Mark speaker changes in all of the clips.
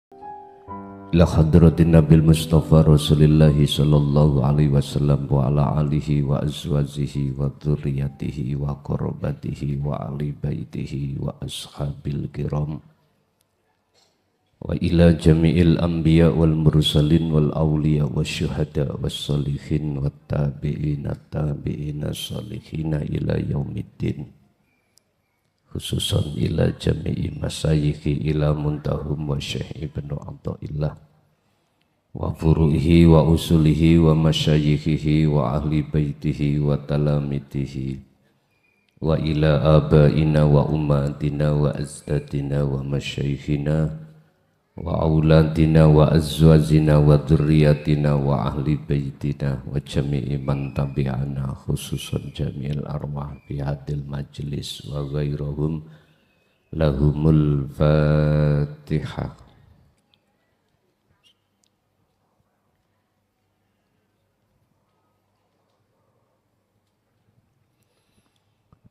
Speaker 1: ila hadratin Nabil Mustafa Rasulillahi sallallahu alaihi wasallam wa ala alihi wa azwajihi wa dzurriyyatihi wa qarabatihi wa ali baitihi wa ashabil kiram wa ila jami'il anbiya wal mursalin wal awliya wasyuhada was salihin wat tabi'ina tabi'ina salihina ila yaumiddin, khususan ila jami'i masayikhi ila muntahum wa syekh ibnu Athaillah wa furu'ihi wa usulihi wa masyayikhihi wa ahli baitihi wa talamitihi wa ila abaina wa ummatina wa azdadina wa masyayikhina wa auladina wa azwajina wa dzurriyyatina wa ahli baitina wa jami'i man tabi'ana khususan jami'il arwah fi hadil majlis wa ghairahum lahumul fatihah.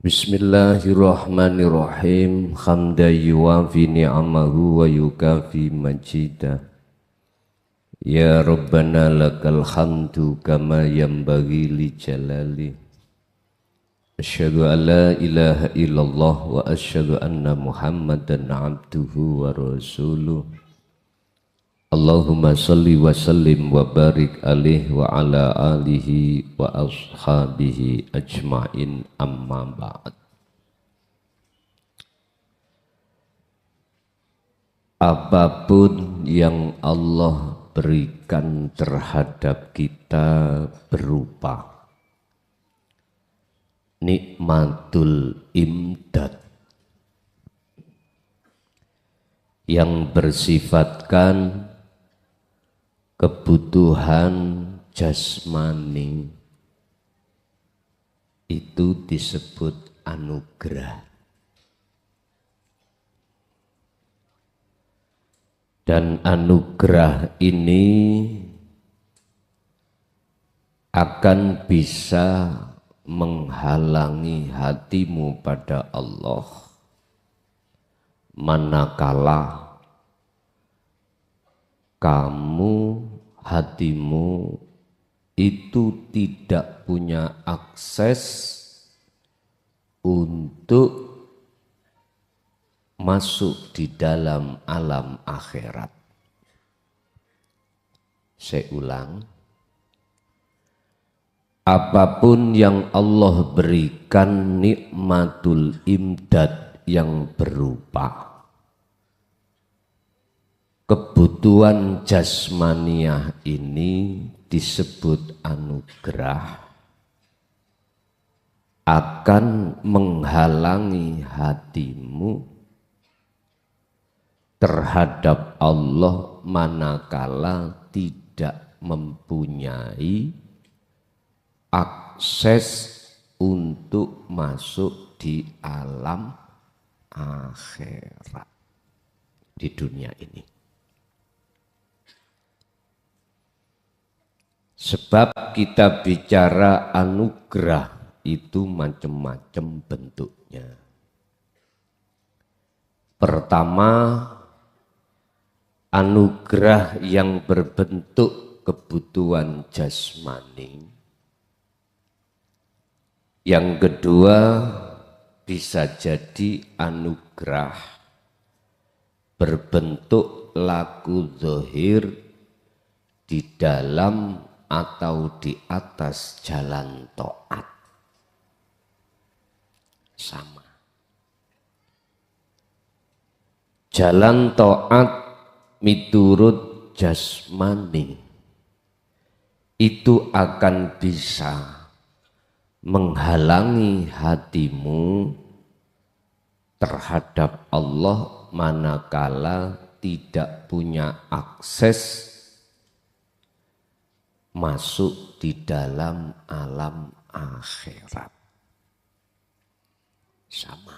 Speaker 1: Bismillahirrahmanirrahim. Hamda yuwafi ni'amahu wa yukafi majidah. Ya Rabbana lakal hamdu kama yanbaghi li jalali. Asyhadu an la ilaha illallah wa asyhadu anna Muhammadan abduhu wa rasuluh. Allahumma salli wa sallim wa barik alaihi wa ala alihi wa ashabihi ajma'in, amma ba'd. Apapun yang Allah berikan terhadap kita berupa nikmatul imdad yang bersifatkan kebutuhan jasmani, itu disebut anugerah. Dan anugerah ini akan bisa menghalangi hatimu pada Allah manakala kamu, hatimu itu tidak punya akses untuk masuk di dalam alam akhirat. Saya ulang, apapun yang Allah berikan nikmatul imdad yang berupa kebutuhan jasmaniah ini disebut anugerah, akan menghalangi hatimu terhadap Allah manakala tidak mempunyai akses untuk masuk di alam akhirat di dunia ini. Sebab kita bicara anugerah itu macam-macam bentuknya. Pertama, anugerah yang berbentuk kebutuhan jasmani. Yang kedua, bisa jadi anugerah berbentuk laku zahir di dalam atau di atas jalan taat. Sama. Jalan taat miturut jasmani itu akan bisa menghalangi hatimu terhadap Allah manakala tidak punya akses masuk di dalam alam akhirat. Sama.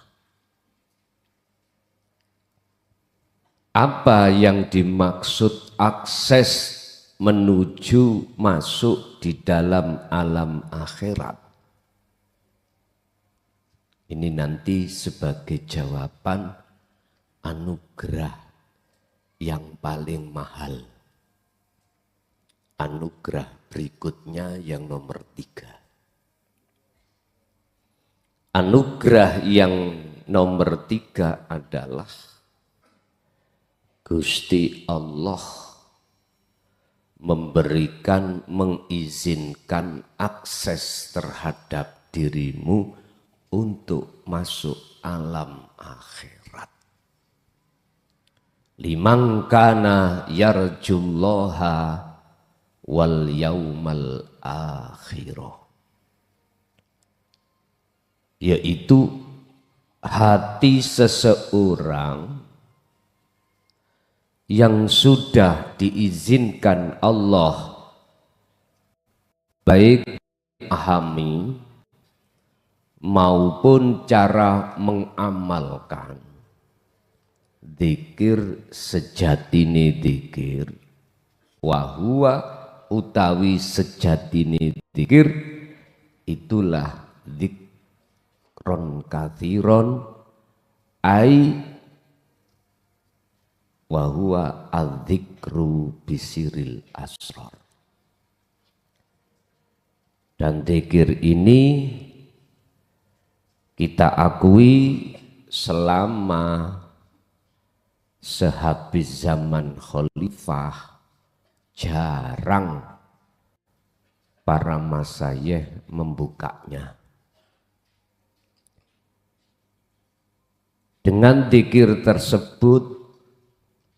Speaker 1: Apa yang dimaksud akses menuju masuk di dalam alam akhirat? Ini nanti sebagai jawaban anugerah yang paling mahal. Anugerah berikutnya yang nomor 3. Anugerah yang nomor 3 adalah Gusti Allah memberikan, mengizinkan akses terhadap dirimu untuk masuk alam akhirat. Liman kana yarjullaha wal yaumal akhirah, yaitu hati seseorang yang sudah diizinkan Allah baik memahami maupun cara mengamalkan dzikir sejatine dzikir, wahwa utawi sejatine dzikir itulah dzikron katsiron ai wahwa adzikru bisiril asrar. Dan dzikir ini kita akui selama sehabis zaman khalifah jarang para masyayikh membukanya. Dengan dzikir tersebut,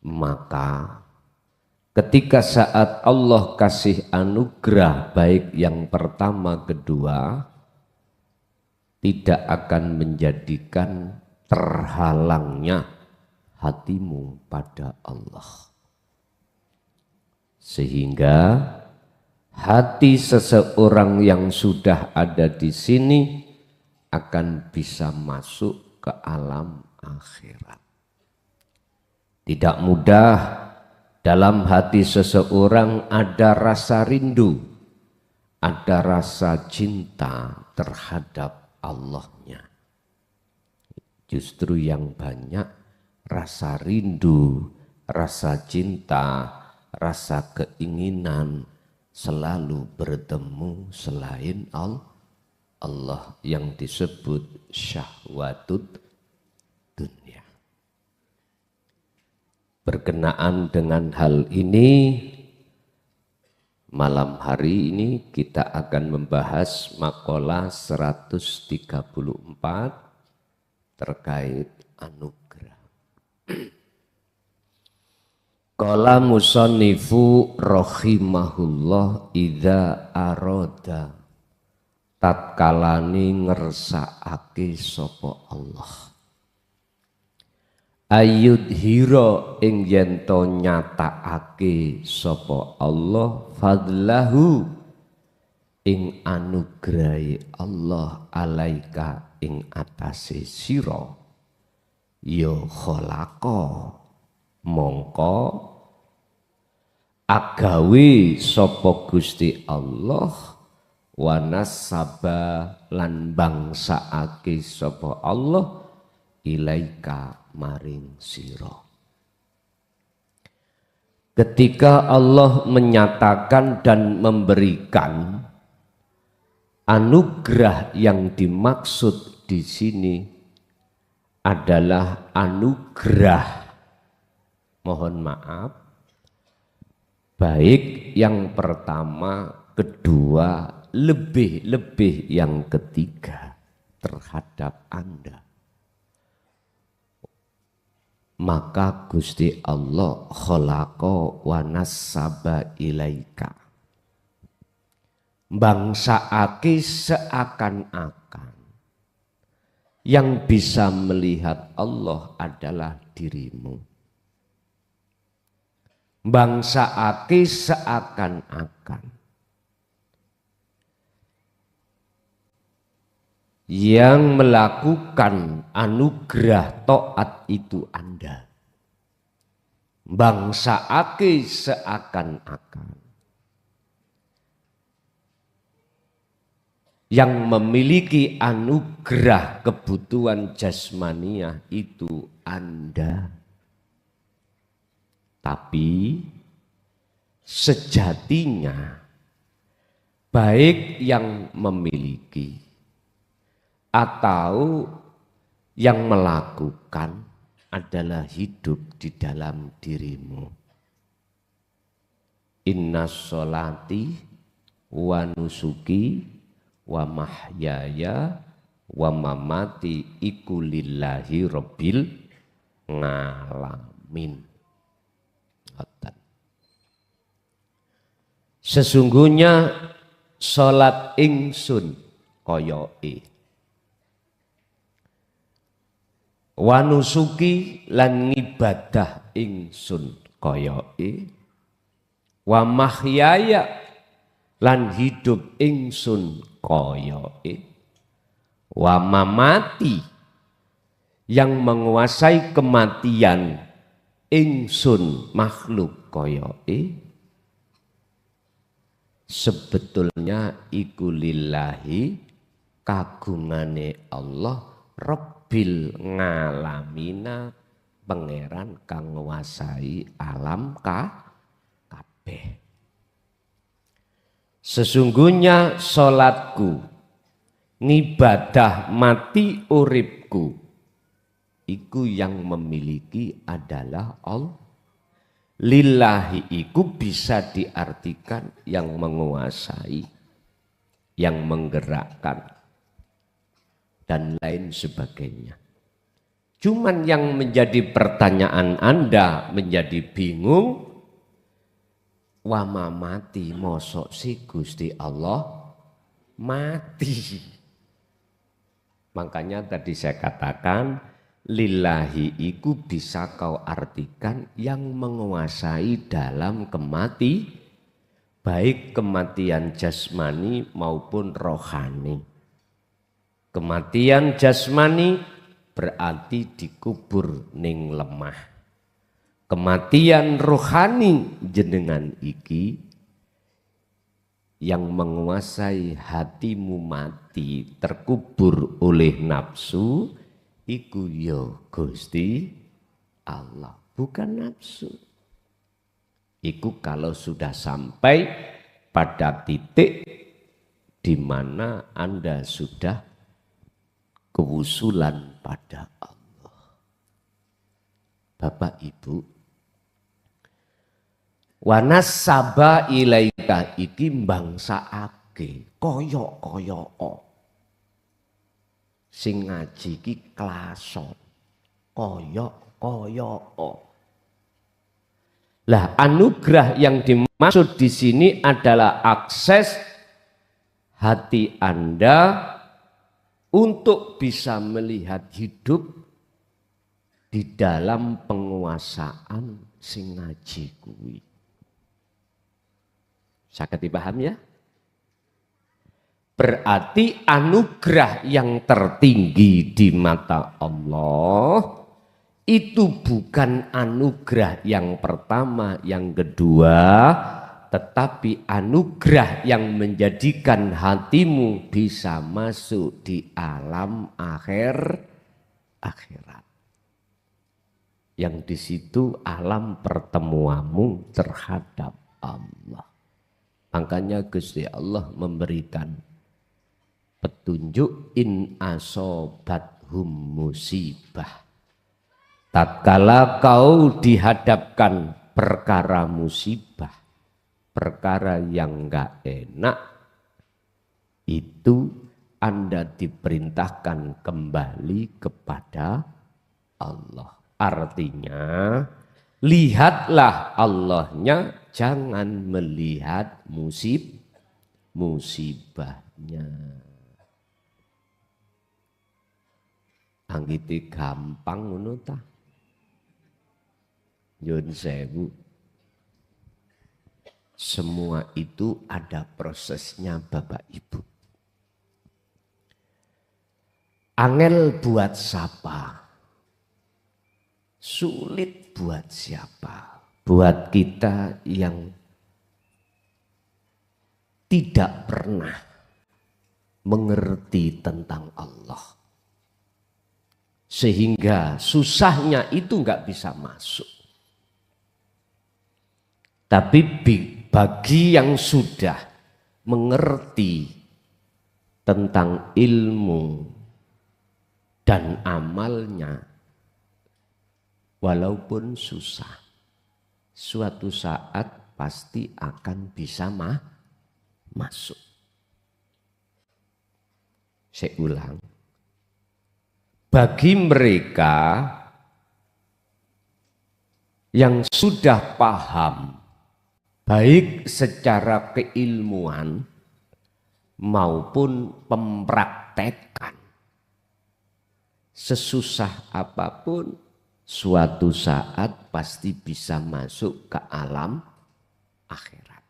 Speaker 1: maka ketika saat Allah kasih anugerah baik yang pertama kedua, tidak akan menjadikan terhalangnya hatimu pada Allah. Sehingga hati seseorang yang sudah ada di sini akan bisa masuk ke alam akhirat. Tidak mudah dalam hati seseorang ada rasa rindu, ada rasa cinta terhadap Allahnya. Justru yang banyak rasa rindu, rasa cinta, rasa keinginan selalu bertemu selain Allah yang disebut syahwatud dunia. Berkenaan dengan hal ini, malam hari ini kita akan membahas makalah 134 terkait anugerah. Qala musannifu rahimahullah idza arada tatkalane ngersakake sapa Allah ayudhira ing yen to nyatakake sapa Allah fadlahu ing anugrahe Allah alaika ing atase sira ya khalaqa mongko agawe sapa Gusti Allah wanasaba lan bangsaake sapa Allah ilaika maring sira. Ketika Allah menyatakan dan memberikan anugerah yang dimaksud di sini adalah anugerah, mohon maaf, baik yang pertama, kedua, lebih-lebih yang ketiga terhadap Anda. Maka Gusti Allah khalaqa wa nassaba ilaika, bangsaake seakan-akan yang bisa melihat Allah adalah dirimu. Bangsaake seakan-akan yang melakukan anugerah taat itu Anda. Bangsaake seakan-akan yang memiliki anugerah kebutuhan jasmaniah itu Anda. Tapi sejatinya baik yang memiliki atau yang melakukan adalah hidup di dalam dirimu. Inna sholati wa nusuki wa mahyaya wa mamati iku lillahi rabbil ngalamin. Sesungguhnya salat ingsun koyoke wa nusuki lan ngibadah ingsun koyoke wa mahyaya lan hidup ingsun koyoke wa mamati yang menguasai kematian ingsun makhluk koyoke sebetulnya iku lillahi kagungane Allah Rabbil ngalamina pangeran kang nguasai alam kabeh. Sesungguhnya salatku ngibadah mati uripku iku yang memiliki adalah Allah. Lillahi iku bisa diartikan yang menguasai, yang menggerakkan dan lain sebagainya. Cuman yang menjadi pertanyaan Anda menjadi bingung, wa mati mosok si Gusti Allah mati. Makanya tadi saya katakan lillahi iku bisa kau artikan yang menguasai dalam baik kematian jasmani maupun rohani. Kematian jasmani berarti dikubur ning lemah. Kematian rohani jenengan iki yang menguasai hatimu mati terkubur oleh nafsu iku yo Gusti Allah, bukan nafsu. Iku kalau sudah sampai pada titik di mana Anda sudah kewusulan pada Allah. Bapak Ibu, wanasaba ilaika iki mbangsaake koyok-koyok. Sing ngaji iki klason koyok-koyok. Lah anugerah yang dimaksud di sini adalah akses hati Anda untuk bisa melihat hidup di dalam penguasaan sing ngaji kuwi. Saged dipaham ya? Berarti anugerah yang tertinggi di mata Allah itu bukan anugerah yang pertama, yang kedua, tetapi anugerah yang menjadikan hatimu bisa masuk di alam akhirat. Yang di situ alam pertemuanmu terhadap Allah. Makanya Gusti Allah memberikan petunjuk in asobathum musibah. Tatkala kau dihadapkan perkara musibah, perkara yang enggak enak, itu Anda diperintahkan kembali kepada Allah. Artinya, lihatlah Allahnya, jangan melihat musibahnya. Anggite gampang ngono ta? Nyun sewu. Semua itu ada prosesnya Bapak Ibu. Angel buat siapa? Sulit buat siapa? Buat kita yang tidak pernah mengerti tentang Allah. Sehingga susahnya itu enggak bisa masuk. Tapi bagi yang sudah mengerti tentang ilmu dan amalnya, walaupun susah, suatu saat pasti akan bisa masuk. Saya ulang, bagi mereka yang sudah paham baik secara keilmuan maupun pempraktekan, sesusah apapun suatu saat pasti bisa masuk ke alam akhirat.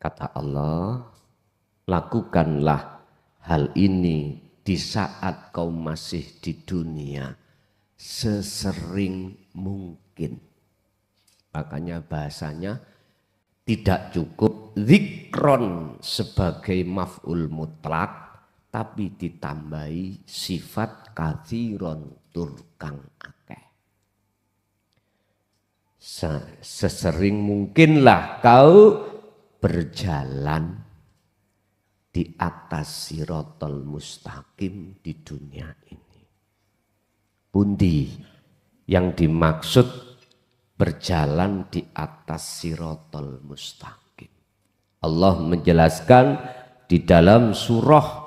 Speaker 1: Kata Allah, lakukanlah hal ini di saat kau masih di dunia sesering mungkin. Makanya bahasanya tidak cukup zikron sebagai maf'ul mutlak, tapi ditambahi sifat kathiron tur kang akeh. Sesering mungkinlah kau berjalan di atas sirotol mustaqim di dunia ini. Pundi yang dimaksud berjalan di atas sirotol mustaqim? Allah menjelaskan di dalam surah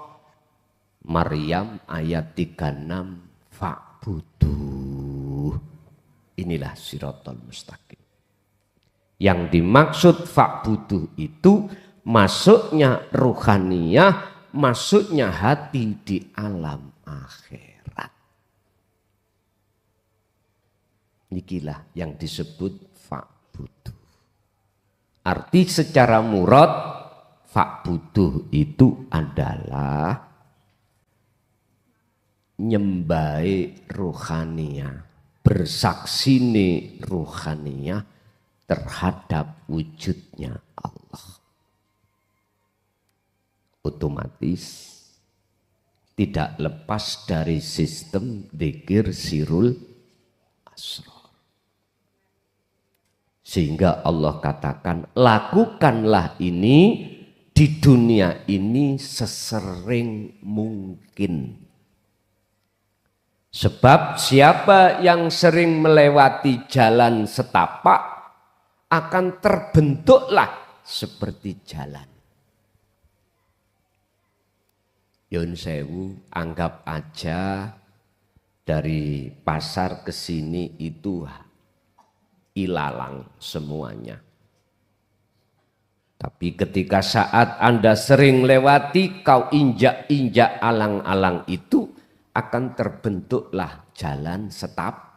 Speaker 1: Maryam ayat 36, fa'buduh. Inilah sirotol mustaqim. Yang dimaksud fa'buduh itu masuknya ruhaniyah, masuknya hati di alam akhirat. Inilah yang disebut fa'buduh. Arti secara murad fa'buduh itu adalah nyembahi ruhaniyah, bersaksine ruhaniyah terhadap wujudnya Allah. Otomatis tidak lepas dari sistem dzikir sirul asrar. Sehingga Allah katakan, lakukanlah ini di dunia ini sesering mungkin. Sebab siapa yang sering melewati jalan setapak akan terbentuklah seperti jalan. Yun sewu, anggap aja dari pasar ke sini itu ilalang semuanya. Tapi ketika saat Anda sering lewati, kau injak-injak alang-alang itu, akan terbentuklah jalan setapak.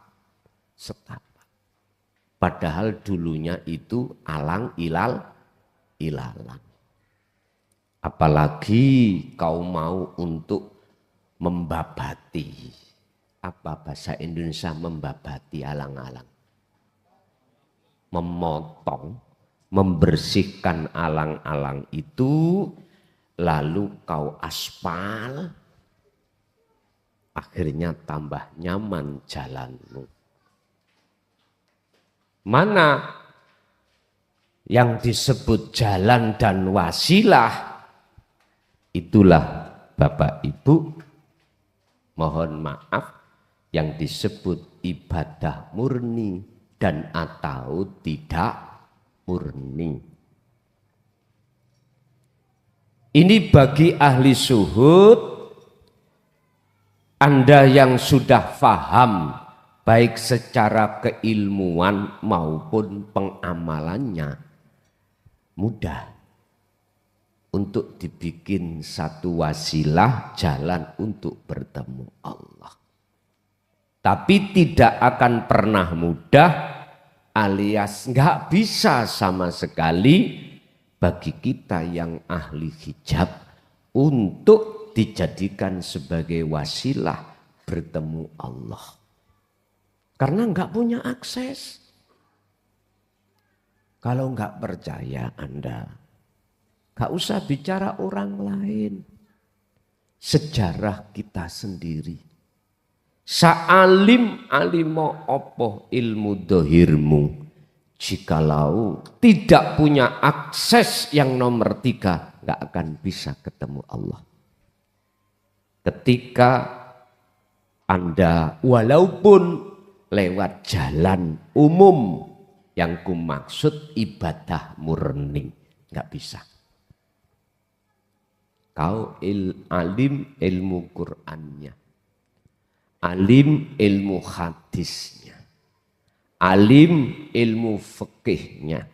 Speaker 1: Padahal dulunya itu alang ilalang. Apalagi kau mau untuk membabati. Apa bahasa Indonesia membabati alang-alang? Memotong, membersihkan alang-alang itu, lalu kau aspal, akhirnya tambah nyaman jalanmu. Mana yang disebut jalan dan wasilah, itulah Bapak Ibu, mohon maaf, yang disebut ibadah murni dan atau tidak murni. Ini bagi ahli syuhud, Anda yang sudah faham baik secara keilmuan maupun pengamalannya, mudah untuk dibikin satu wasilah jalan untuk bertemu Allah. Tapi tidak akan pernah mudah alias nggak bisa sama sekali bagi kita yang ahli hijab untuk dijadikan sebagai wasilah bertemu Allah. Karena nggak punya akses. Kalau nggak percaya Anda, nggak usah bicara orang lain. Sejarah kita sendiri. Sa'alim alimo opo ilmu dohirmu, jikalau tidak punya akses yang nomor 3, nggak akan bisa ketemu Allah. Ketika Anda walaupun lewat jalan umum yang kumaksud ibadah murni, nggak bisa. Kau alim ilmu Qur'annya, alim ilmu hadisnya, alim ilmu fikihnya,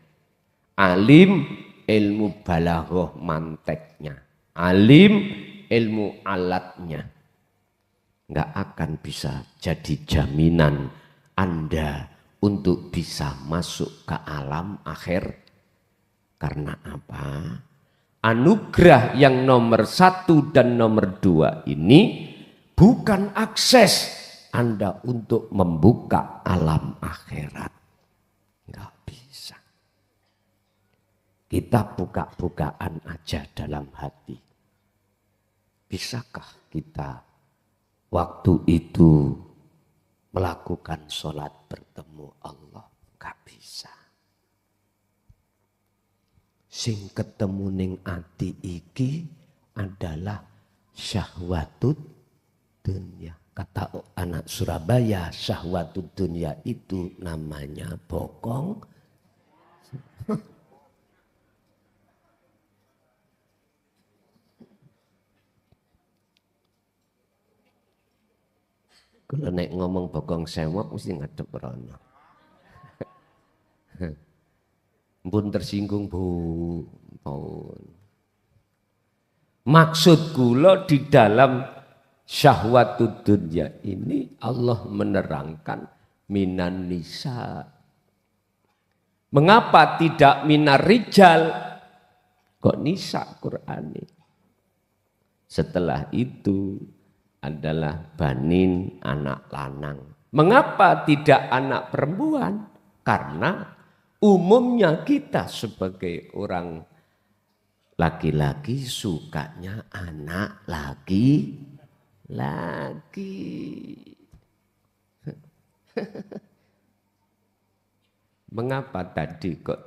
Speaker 1: alim ilmu balaghah manteknya, alim ilmu alatnya, nggak akan bisa jadi jaminan Anda untuk bisa masuk ke alam akhir. Karena apa? Anugerah yang nomor 1 dan nomor 2 ini bukan akses Anda untuk membuka alam akhirat. Nggak bisa. Kita buka-bukaan aja dalam hati. Bisakah kita waktu itu melakukan sholat bertemu Allah? Nggak bisa. Sing ketemu ning ati iki adalah syahwatud dunia. Kata anak Surabaya, syahwatud dunia itu namanya bokong. Kalau nek ngomong bokong sewok mesti ngadep rono. Pun tersinggung Bu. Maksud kula di dalam syahwatud dunya ini Allah menerangkan minan nisa. Mengapa tidak minar rijal? Kok nisa Qur'ani? Setelah itu adalah banin, anak lanang. Mengapa tidak anak perempuan? Karena umumnya kita sebagai orang laki-laki sukanya anak laki-laki. Mengapa tadi kok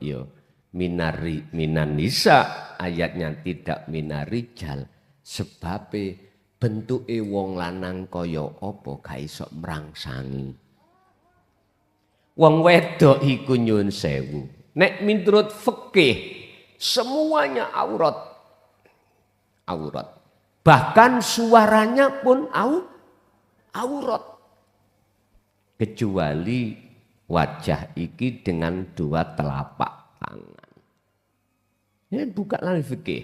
Speaker 1: minan nisa ayatnya tidak minarijal? Sebab bentuke wong lanang kaya apa gak iso mrangsangi. Wong wedok iku nyun sewu. Nek menurut fikih semuanya aurat. Aurat. Bahkan suaranya pun aurat. Kecuali wajah iki dengan 2 telapak tangan. Ini bukan lagi fikih.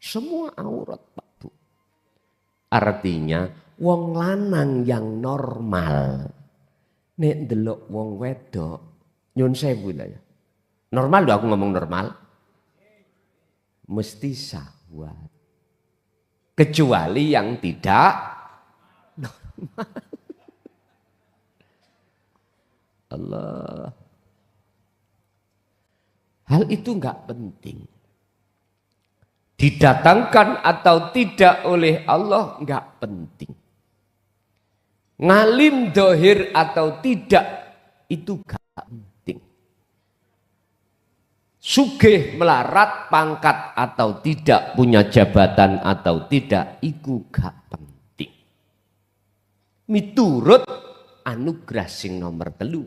Speaker 1: Semua aurat Pak Bu. Artinya wong lanang yang normal. Nek ndelok wong wedok nyun sewu lah ya. Normal loh aku ngomong normal. Mesti syahwat. Kecuali yang tidak normal. Allah. Hal itu enggak penting. Didatangkan atau tidak oleh Allah enggak penting. Ngalim dohir atau tidak itu gak penting. Sugih melarat pangkat atau tidak, punya jabatan atau tidak, itu gak penting. Miturut anugerah sing nomor 3.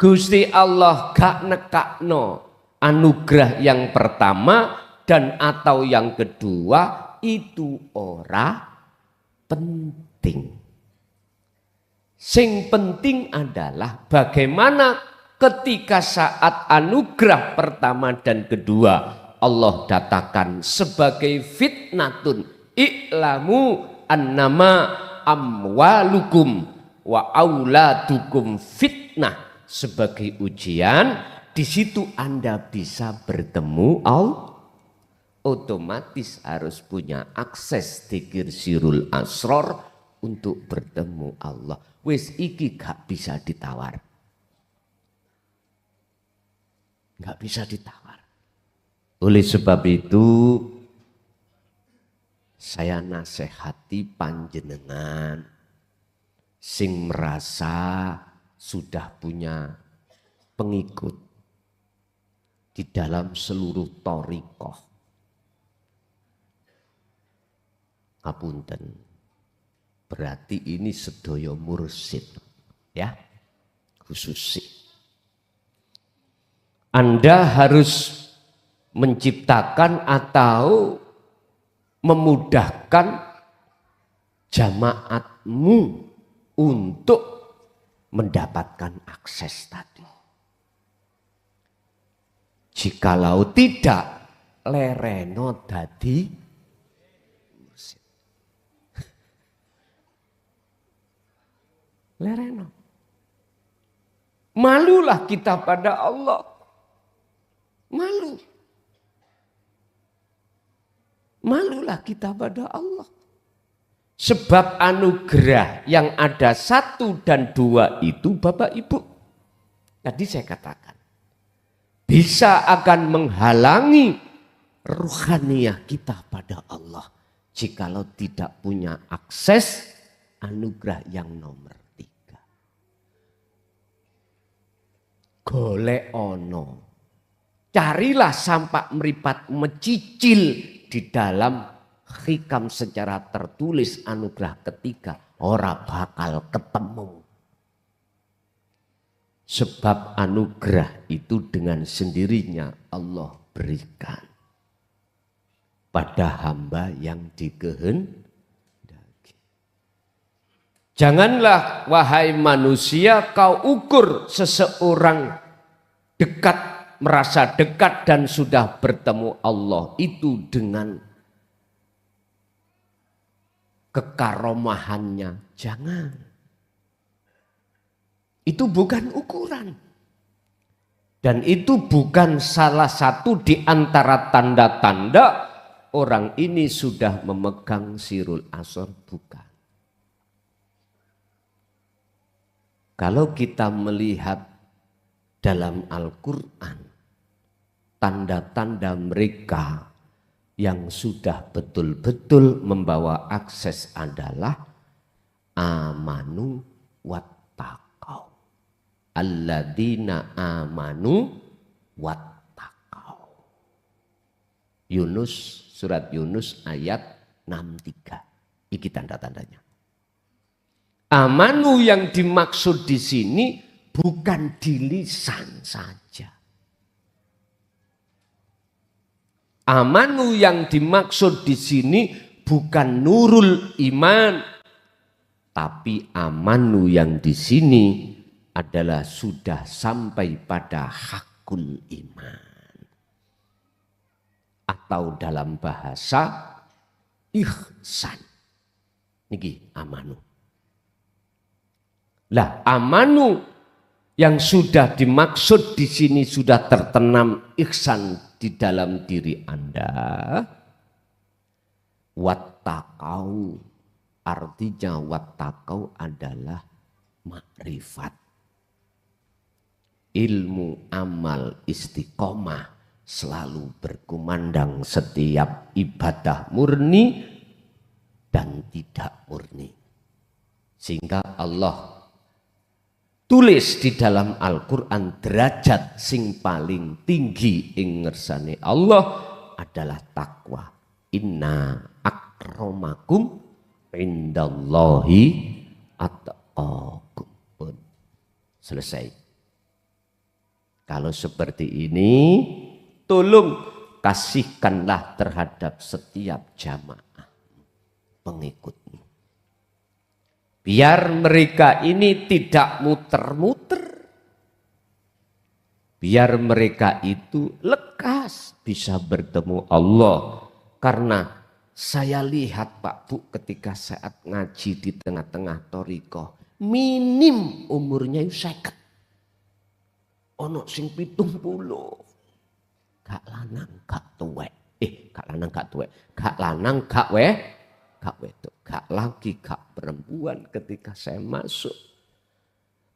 Speaker 1: Gusti Allah gak nekakno anugerah yang pertama dan atau yang kedua itu ora penting. Sing penting adalah bagaimana ketika saat anugerah pertama dan kedua Allah datakan sebagai fitnatun i'lamu annama amwalukum wa auladukum fitnah, sebagai ujian. Di situ Anda bisa bertemu Allah. Otomatis harus punya akses dikir sirul asror untuk bertemu Allah. Wis iki gak bisa ditawar. Gak bisa ditawar. Oleh sebab itu Saya nasihati panjenengan sing merasa sudah punya pengikut di dalam seluruh thariqah. Ngapunten, berarti ini sedaya mursyid ya, khusus. Anda harus menciptakan atau memudahkan jamaatmu untuk mendapatkan akses tadi. Jikalau tidak, lereno dadi mursyid. Lereno. Malulah kita pada Allah. Malu. Malulah kita pada Allah. Sebab anugerah yang ada 1 dan 2 itu Bapak Ibu. Tadi saya katakan. Bisa akan menghalangi ruhaniyah kita pada Allah. Jikalau tidak punya akses anugerah yang nomor 3. Golek ono. Carilah sampak meripat mecicil di dalam hikam secara tertulis anugerah ketiga. Ora bakal ketemu. Sebab anugerah itu dengan sendirinya Allah berikan pada hamba yang dikehendaki. Janganlah wahai manusia kau ukur seseorang dekat, merasa dekat dan sudah bertemu Allah itu dengan kekaromahannya. Jangan. Itu bukan ukuran. Dan itu bukan salah satu di antara tanda-tanda orang ini sudah memegang sirul asor. Bukan. Kalau kita melihat dalam Al-Quran, tanda-tanda mereka yang sudah betul-betul membawa akses adalah amanu wattaqau. Alladzina amanu wattaqau. Yunus, surat Yunus ayat 63. Iki tanda-tandanya. Amanu yang dimaksud di sini bukan di lisan saja. Amanu yang dimaksud di sini bukan nurul iman, tapi amanu yang di sini adalah sudah sampai pada hakul iman. Atau dalam bahasa ihsan. Niki amanu. Lah amanu yang sudah dimaksud di sini sudah tertanam ihsan di dalam diri Anda. Wattaqau, artinya wattaqau adalah makrifat. Ilmu, amal, istiqomah selalu berkumandang setiap ibadah murni dan tidak murni. Sehingga Allah tulis di dalam Al-Quran derajat sing paling tinggi ing ngersane Allah adalah takwa. Inna akramakum indallahi atqakum. Selesai. Kalau seperti ini, tolong kasihkanlah terhadap setiap jamaah pengikutmu. Biar mereka ini tidak muter-muter. Biar mereka itu lekas bisa bertemu Allah. Karena saya lihat Pak Bu ketika saat ngaji di tengah-tengah thariqah, minim umurnya 50. Ono sing 70. Gak lanang gak tuwek. Gak lanang gak tuwek. Gak lanang gak wedok. Gak laki gak perempuan ketika saya masuk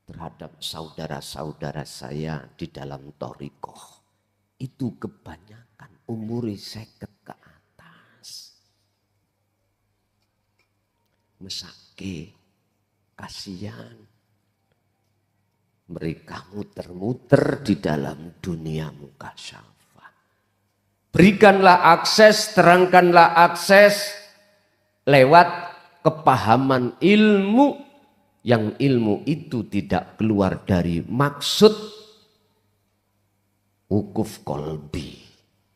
Speaker 1: terhadap saudara-saudara saya di dalam thariqah. Itu kebanyakan umur 50 ke atas. mesake, kasihan. Mereka muter-muter di dalam dunia mukasyafah. Berikanlah akses, terangkanlah akses lewat kepahaman ilmu, yang ilmu itu tidak keluar dari maksud wukuf kolbi,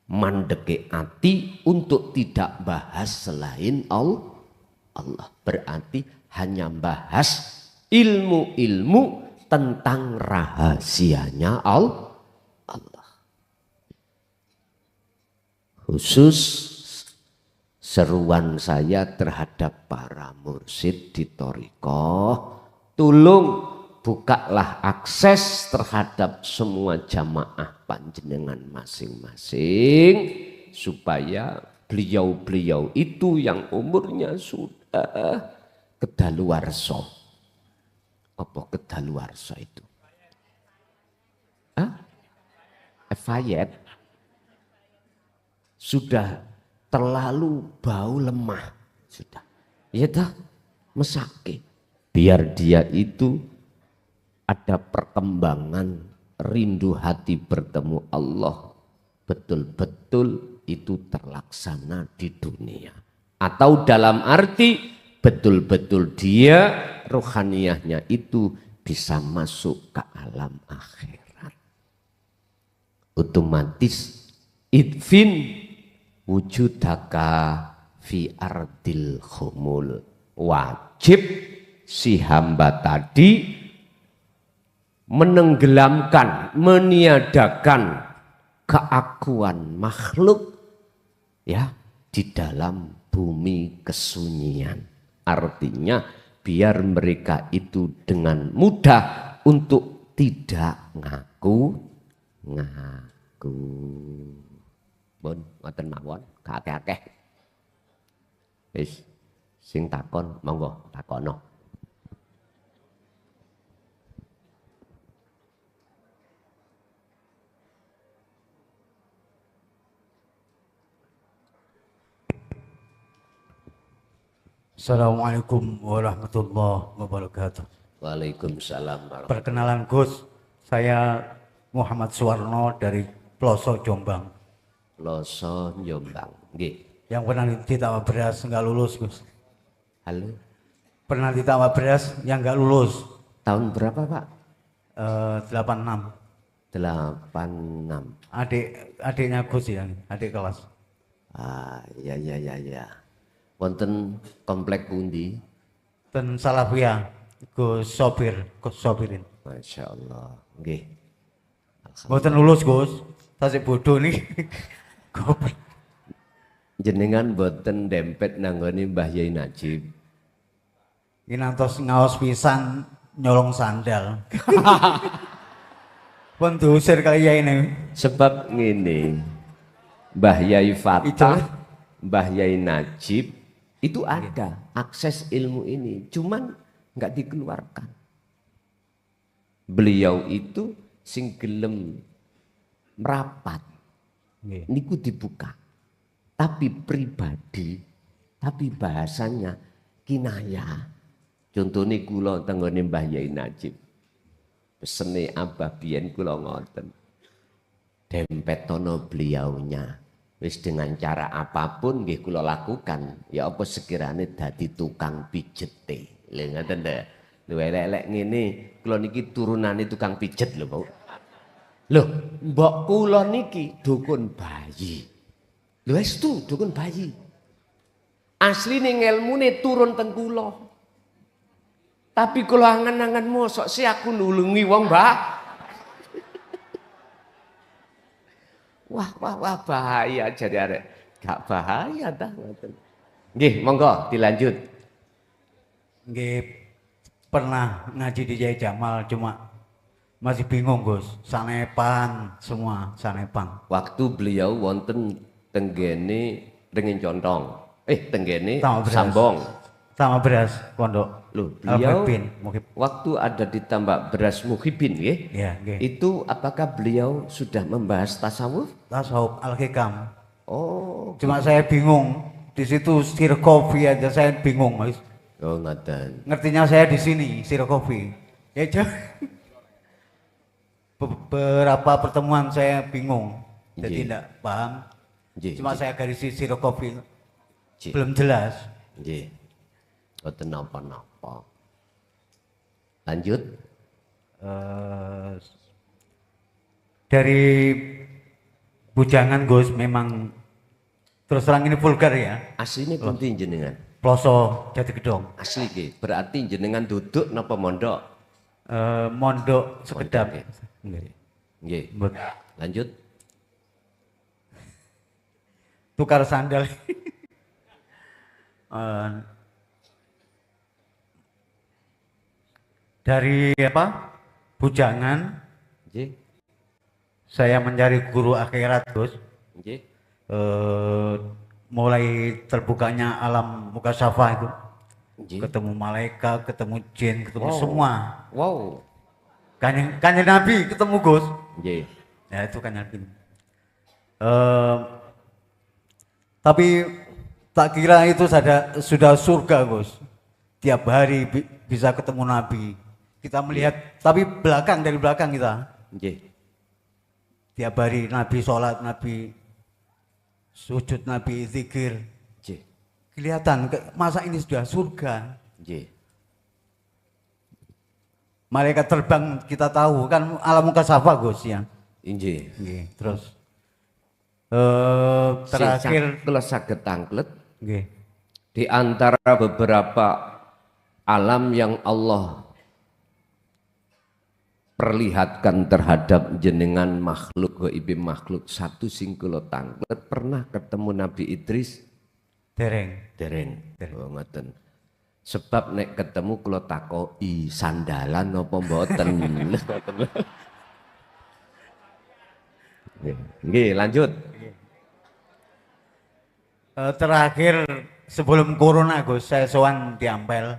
Speaker 1: mandeke ati untuk tidak bahas selain Allah. Berarti hanya bahas ilmu-ilmu tentang rahasianya Allah. Khusus seruan saya terhadap para mursyid di thariqah, tolong bukalah akses terhadap semua jamaah panjenengan masing-masing supaya beliau-beliau itu yang umurnya sudah kedaluwarsa. Apa kedaluwarsa itu? Efayet sudah terlalu bau lemah sudah. Ya dah, mesake. Biar dia itu ada perkembangan rindu hati bertemu Allah, betul-betul itu terlaksana di dunia. Atau dalam arti betul-betul dia rohaniyahnya itu bisa masuk ke alam akhirat. Otomatis idfin wujudaka fi ardil khumul. Wajib si hamba tadi menenggelamkan, meniadakan keakuan makhluk ya di dalam bumi kesunyian. Artinya biar mereka itu dengan mudah untuk tidak ngaku. Bon, ngoten mawon, kakek-kakek. Wis sing takon monggo takono.
Speaker 2: Assalamualaikum warahmatullahi wabarakatuh.
Speaker 1: Waalaikumsalam warahmatullahi wabarakatuh.
Speaker 2: Perkenalan Gus, saya Muhammad Suwarno dari Ploso Jombang.
Speaker 1: Ploso Jombang, nggih.
Speaker 2: Yang pernah ditawar beras nggak lulus Gus.
Speaker 1: Halo.
Speaker 2: Pernah ditawar beras yang nggak lulus.
Speaker 1: Tahun berapa Pak?
Speaker 2: 86.
Speaker 1: 86.
Speaker 2: Adiknya Gus ya, adik kelas.
Speaker 1: Ya. Wonten komplek pundi?
Speaker 2: Dan Salafiyah, Gus Sobirin.
Speaker 1: Masya Allah, nggih.
Speaker 2: Mboten lulus Gus, tasik bodoh nih.
Speaker 1: Jenengan boten dempet nanggone Mbah Yai Najib.
Speaker 2: Ini nantos ngaos pisan nyolong sandal. Pun diusir kali ya ini.
Speaker 1: Sebab ngene, Mbah Yai Fatah, Mbah Yai Najib itu ada akses ilmu ini, cuman nggak dikeluarkan. Beliau itu sing gelem merapat, niku dibuka. Tapi pribadi, tapi bahasanya kinayah. Contohnya kula tenggone Mbah Yai Najib. Pesene Abah biyen kula ngoten. Dempetono beliaunya. Wis dengan cara apapun nggih kula lakukan. Ya apa sekirane dadi tukang pijete. Lha ngoten lho. Lho elek-elek ngene, kula niki turunane tukang pijet lho, Pak. Lho, mbok kula niki dukun bayi. Lho estu dukun bayi. Asline ngelmune turun teng kula. Tapi kula angen-angen mosok si aku nulungi wong, Mbak. Wah bahaya jadi arek. Gak bahaya dah ngoten. Nggih, monggo dilanjut.
Speaker 2: Nggih, pernah ngaji di Jaya Jamal cuma masih bingung Gus. Sanepan semua sanepan.
Speaker 1: Waktu beliau wonten tenggene Ringin Contong. Tenggene Sambong.
Speaker 2: Sama beras pondok.
Speaker 1: Loh, beliau
Speaker 2: Muhib.
Speaker 1: waktu ada di Tambak Beras Muhibin nggih.
Speaker 2: Iya, nggih.
Speaker 1: Itu apakah beliau sudah membahas tasawuf?
Speaker 2: Tasawuf Al-Hikam.
Speaker 1: Oh,
Speaker 2: Cuma saya bingung. Di situ sirkofi aja saya bingung, Mas.
Speaker 1: Oh ngoten.
Speaker 2: Ngertinya saya di sini, Zero Coffee. Ya, beberapa pertemuan saya bingung, jadi tidak paham. Cuma saya garisi Zero Coffee, belum jelas.
Speaker 1: Nggih. Ngoten napa-napa. Lanjut.
Speaker 2: Dari bujangan Gus memang terus terang ini vulgar ya.
Speaker 1: Asline pundi jenengan?
Speaker 2: Ploso Jatigedong.
Speaker 1: Asli nggih. Berarti jenengan duduk napa mondok?
Speaker 2: Mondok sekedap.
Speaker 1: Nggih. Lanjut.
Speaker 2: Tukar sandal. Dari apa? Bujangan.
Speaker 1: Nggih.
Speaker 2: Saya mencari guru akhirat, Gus.
Speaker 1: Nggih.
Speaker 2: Mulai terbukanya alam mukasyafah itu.
Speaker 1: Nggih.
Speaker 2: Ketemu malaikat, ketemu jin, ketemu
Speaker 1: Wow.
Speaker 2: semua.
Speaker 1: Wow.
Speaker 2: Kanjeng Nabi ketemu Gus.
Speaker 1: Nggih.
Speaker 2: Ya itu Kanjeng Nabi. Tapi tak kira itu sudah surga Gus. Tiap hari bisa ketemu Nabi. Kita melihat, tapi dari belakang kita.
Speaker 1: Nggih.
Speaker 2: Tiap hari Nabi sholat, Nabi sujud, Nabi zikir.
Speaker 1: Nggih.
Speaker 2: Kelihatan, masa ini sudah surga.
Speaker 1: Nggih.
Speaker 2: Malaikat terbang kita tahu, kan alam mukasyafah Gus ya.
Speaker 1: Nggih.
Speaker 2: Nggih, terus terakhir
Speaker 1: kula saged tanglet
Speaker 2: nggih.
Speaker 1: di antara beberapa alam yang Allah perlihatkan terhadap jenengan makhluk gaib makhluk satu sing kula tanglet pernah ketemu Nabi Idris dereng. Oh ngoten. Sebab nek ketemu kula takoki sandalan apa mboten. Nggih, lanjut.
Speaker 2: Terakhir sebelum corona Gus, saya sowan di Ampel.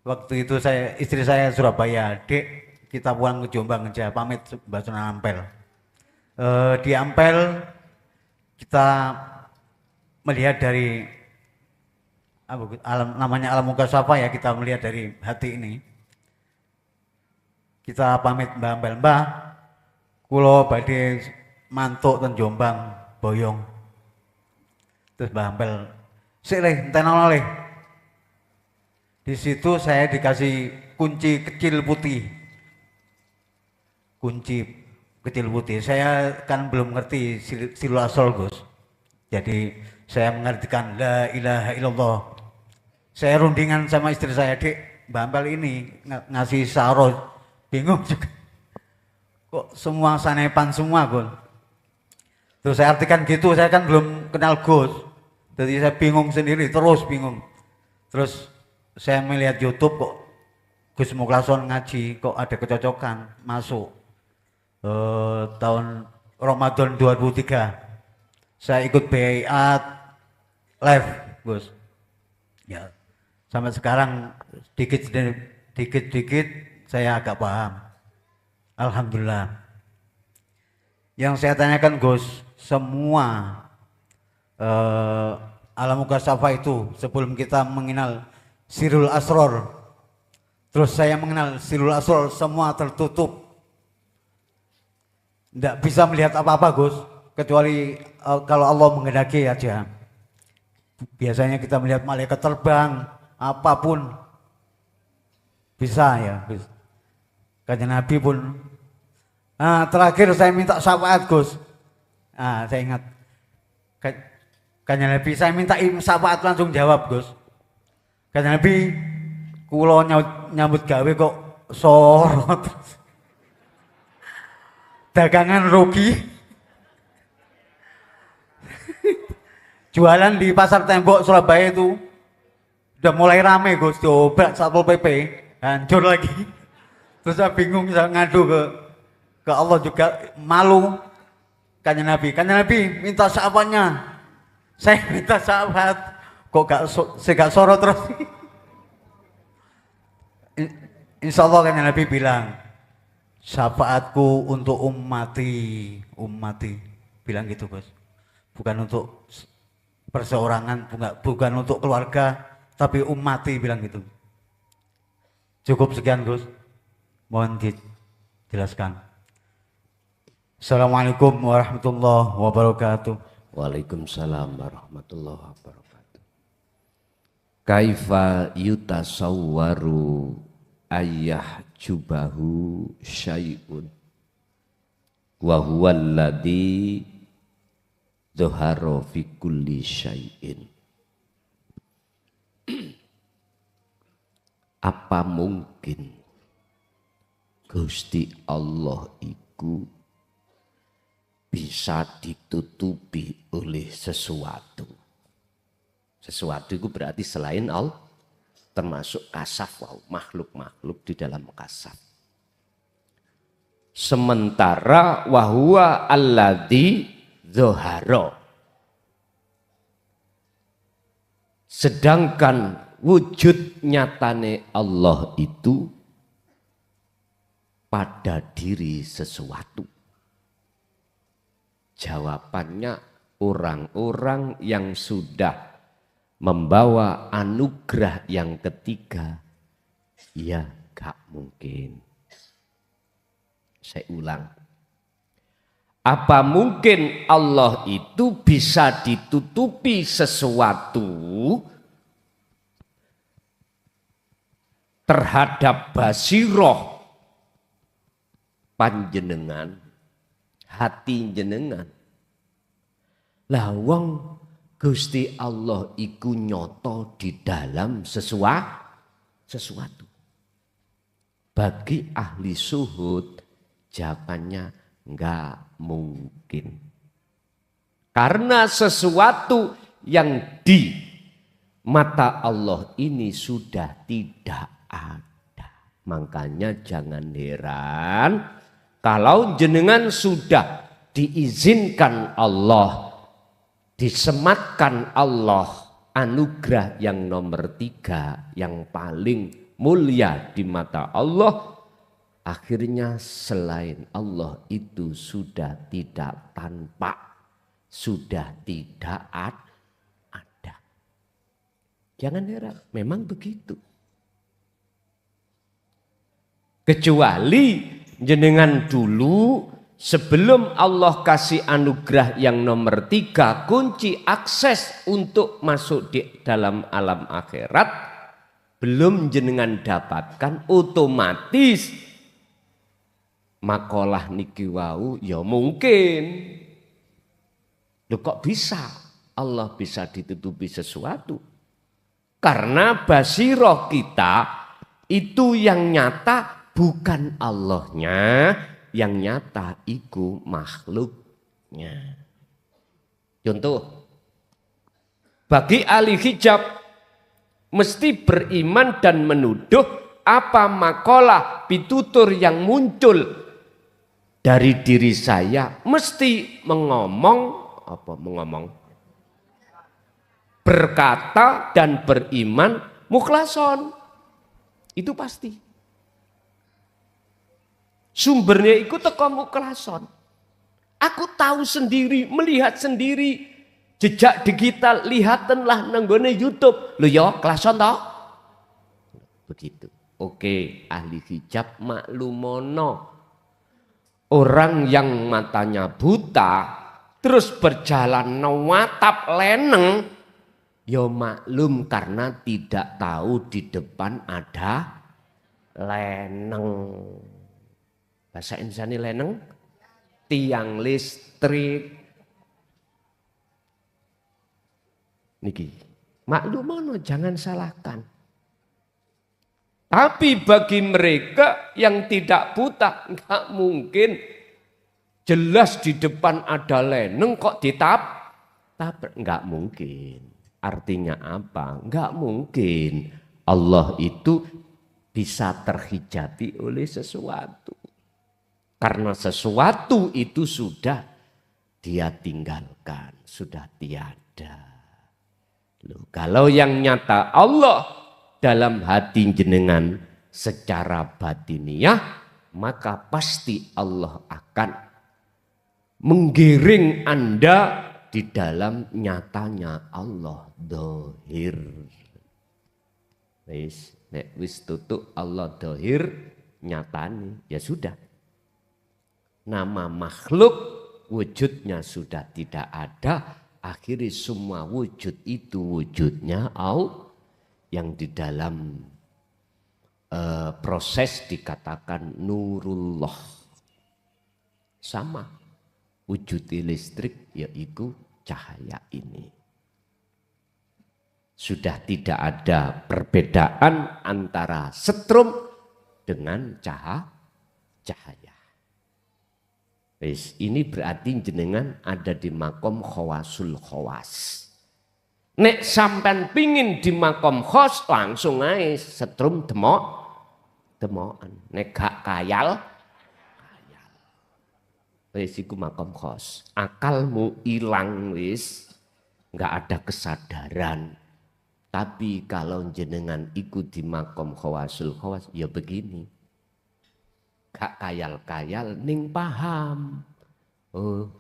Speaker 2: Waktu itu istri saya Surabaya, Dek kita pulang ke Jombang aja, pamit Mbak Sunan Ampel. Di Ampel kita melihat dari namanya alam mukasyafah ya, kita melihat dari hati ini. Kita pamit Mbak Ampel, Mbak kulo badhe mantuk ten Jombang boyong. Terus Mbak Ampel, sik le, entenan le. Di situ saya dikasih kunci kecil putih. Kunci kecil putih. Saya kan belum ngerti silul asal Gus. Jadi saya mengartikan la ilaha illallah. Saya rundingan sama istri saya, Dek, Mbak Ampel ini ngasih saro, bingung juga. Kok semua sanepan semua Gus. Terus saya artikan gitu, saya kan belum kenal Gus. Jadi saya bingung sendiri, terus bingung. Terus saya melihat YouTube kok Gus Muklason ngaji, kok ada kecocokan, masuk. Tahun Ramadan 2003 saya ikut baiat live Gus ya, sampai sekarang dikit-dikit saya agak paham, alhamdulillah. Yang saya tanyakan Gus, semua alam mukasyafah itu sebelum kita mengenal Sirul Asror, terus saya mengenal Sirul Asror, semua tertutup. Tidak bisa melihat apa-apa Gus, kecuali kalau Allah menghendaki aja. Biasanya kita melihat malaikat terbang, apapun bisa ya. Kanjeng Nabi pun. Terakhir saya minta syafaat Gus. Saya ingat. Kanjeng Nabi saya minta syafaat, langsung jawab Gus. Kanjeng Nabi, kulo nyambut gawe kok sorot. Dagangan rugi. Jualan di pasar tembok Surabaya itu udah mulai rame Gus, coba Satpol PP hancur lagi. Terus saya bingung, saya ngadu ke Allah juga, malu. Kanjeng Nabi minta syafaatnya. Saya minta syafaat, kok gak sorot terus. Insya Allah Kanjeng Nabi bilang, syafaatku untuk ummati, bilang gitu Gus. Bukan untuk perseorangan, bukan untuk keluarga, tapi ummati bilang gitu. Cukup sekian Gus, mohon dijelaskan. Assalamualaikum warahmatullahi wabarakatuh.
Speaker 1: Waalaikumsalam warahmatullahi wabarakatuh. Kaifa yutasawwaru ayyah jubahu syai'un wa huwa alladhi dhahara fi kulli syai'in. Apa mungkin Gusti Allah iku bisa ditutupi oleh sesuatu? Sesuatu itu berarti selain Allah, termasuk kasaf, makhluk-makhluk di dalam kasaf. Sementara wahuwa alladzi dzahara, sedangkan wujud nyatane Allah itu pada diri sesuatu. Jawabannya orang-orang yang sudah membawa anugerah yang ketiga, ya gak mungkin. Saya ulang. Apa mungkin Allah itu bisa ditutupi sesuatu terhadap basiroh panjenengan, hati jenengan? Lah wong Gusti Allah iku nyoto di dalam sesuatu. Bagi ahli suhud jawabannya enggak mungkin. Karena sesuatu yang di mata Allah ini sudah tidak ada. Makanya jangan heran kalau jenengan sudah diizinkan Allah, disematkan Allah anugerah yang nomor 3, yang paling mulia di mata Allah, akhirnya selain Allah itu sudah tidak tampak, sudah tidak ada. Jangan heran, memang begitu. Kecuali jenengan dulu sebelum Allah kasih anugerah yang nomor 3, kunci akses untuk masuk di dalam alam akhirat, belum jenengan dapatkan, otomatis makalah niki wau ya mungkin. Loh kok bisa Allah bisa ditutupi sesuatu? Karena basiroh kita itu yang nyata bukan Allahnya, yang nyata iku makhluknya. Contoh, bagi ahli hijab mesti beriman dan menuduh apa makalah pitutur yang muncul dari diri saya mesti berkata dan beriman mukhlason. Itu pasti. Sumbernya itu teko mukhlason. Aku tahu sendiri, melihat sendiri. Jejak digital, lihatanlah nanggone YouTube. Lho ya, klason toh? Begitu. Oke, ahli hijab maklumono. Orang yang matanya buta, terus berjalan nawatap leneng, ya maklum karena tidak tahu di depan ada leneng. Bahasa Indonesia leneng, tiang listrik. Niki, maklumono jangan salahkan. Tapi bagi mereka yang tidak buta, enggak mungkin jelas di depan ada leneng kok ditabrak, enggak mungkin. Artinya apa? Enggak mungkin Allah itu bisa terhijabi oleh sesuatu. Karena sesuatu itu sudah dia tinggalkan, sudah tiada. Loh, kalau yang nyata Allah dalam hati jenengan secara batiniah, maka pasti Allah akan menggiring Anda di dalam nyatanya Allah dohir. Nek wis tutuk Allah dohir nyatani, ya sudah. Nama makhluk wujudnya sudah tidak ada, akhirnya semua wujud itu wujudnya yang di dalam proses dikatakan nurullah. Sama wujud listrik yaitu cahaya ini. Sudah tidak ada perbedaan antara setrum dengan cahaya. Ini berarti jenengan ada di makom khawasul khawas. Nek sampean pingin di makom khos langsung aja setrum demokan. Nek gak kayal. Iku makom khos. Akalmu hilang wis, nggak ada kesadaran. Tapi kalau jenengan ikut di makom khawasul khawas, ya begini. Gak kayal-kayal ning paham. Oh,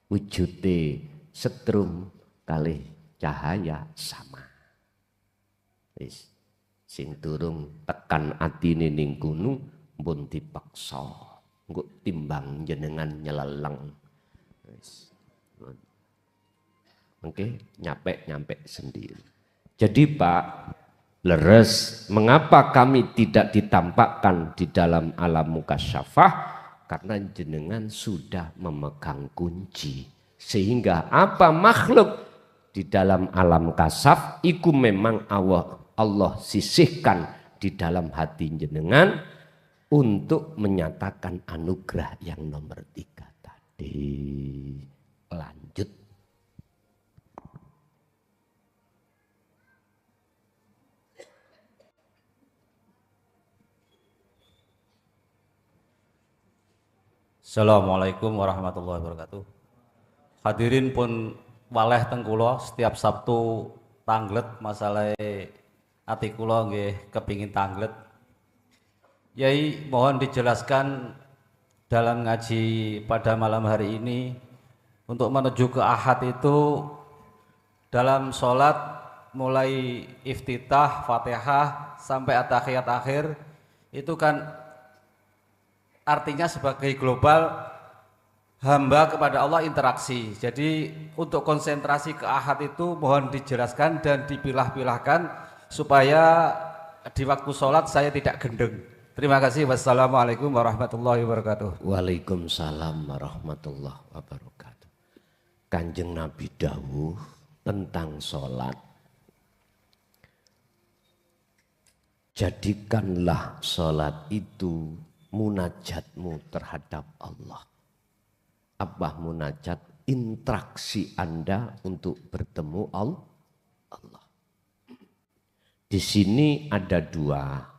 Speaker 1: wujude setrum kali cahaya sama. Wis sing durung tekan atine ning gunung pun dipaksa. Nggo timbang jenengan nyeleleng. Wis. Oke, nyampe sendiri. Jadi Pak, leres, mengapa kami tidak ditampakkan di dalam alam mukasyafah? Karena jenengan sudah memegang kunci. Sehingga apa makhluk di dalam alam kasaf, itu memang Allah sisihkan di dalam hati jenengan untuk menyatakan anugerah yang nomor 3 tadi. Lanjut.
Speaker 3: Assalamualaikum warahmatullahi wabarakatuh. Hadirin pun waleh teng kula setiap Sabtu tanglet masalah ati kula nggih kepingin tanglet. Yai mohon dijelaskan dalam ngaji pada malam hari ini untuk menuju ke Ahad itu dalam sholat mulai iftitah, Fatihah sampai at-tahiyat akhir itu kan artinya sebagai global hamba kepada Allah interaksi. Jadi untuk konsentrasi ke Ahad itu mohon dijelaskan dan dipilah-pilahkan supaya di waktu sholat saya tidak gendeng. Terima kasih. Wassalamualaikum warahmatullahi wabarakatuh.
Speaker 1: Waalaikumsalam warahmatullahi wabarakatuh. Kanjeng Nabi dawuh tentang sholat. Jadikanlah sholat itu munajatmu terhadap Allah. Apa munajat? Interaksi Anda untuk bertemu Allah. Di sini ada dua.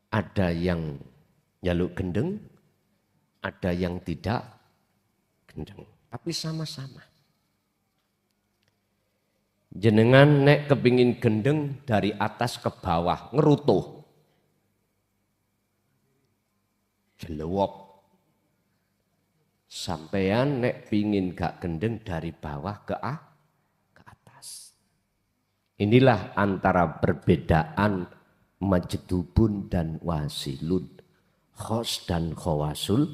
Speaker 1: Ada yang jaluk gendeng, ada yang tidak gendeng. Tapi sama-sama. Jenengan nek kepingin gendeng dari atas ke bawah, ngerutuh. Jelewop. Sampean nek pingin gak gendeng dari bawah ke atas. Inilah antara perbedaan majdubun dan wasilun, khos dan khawasul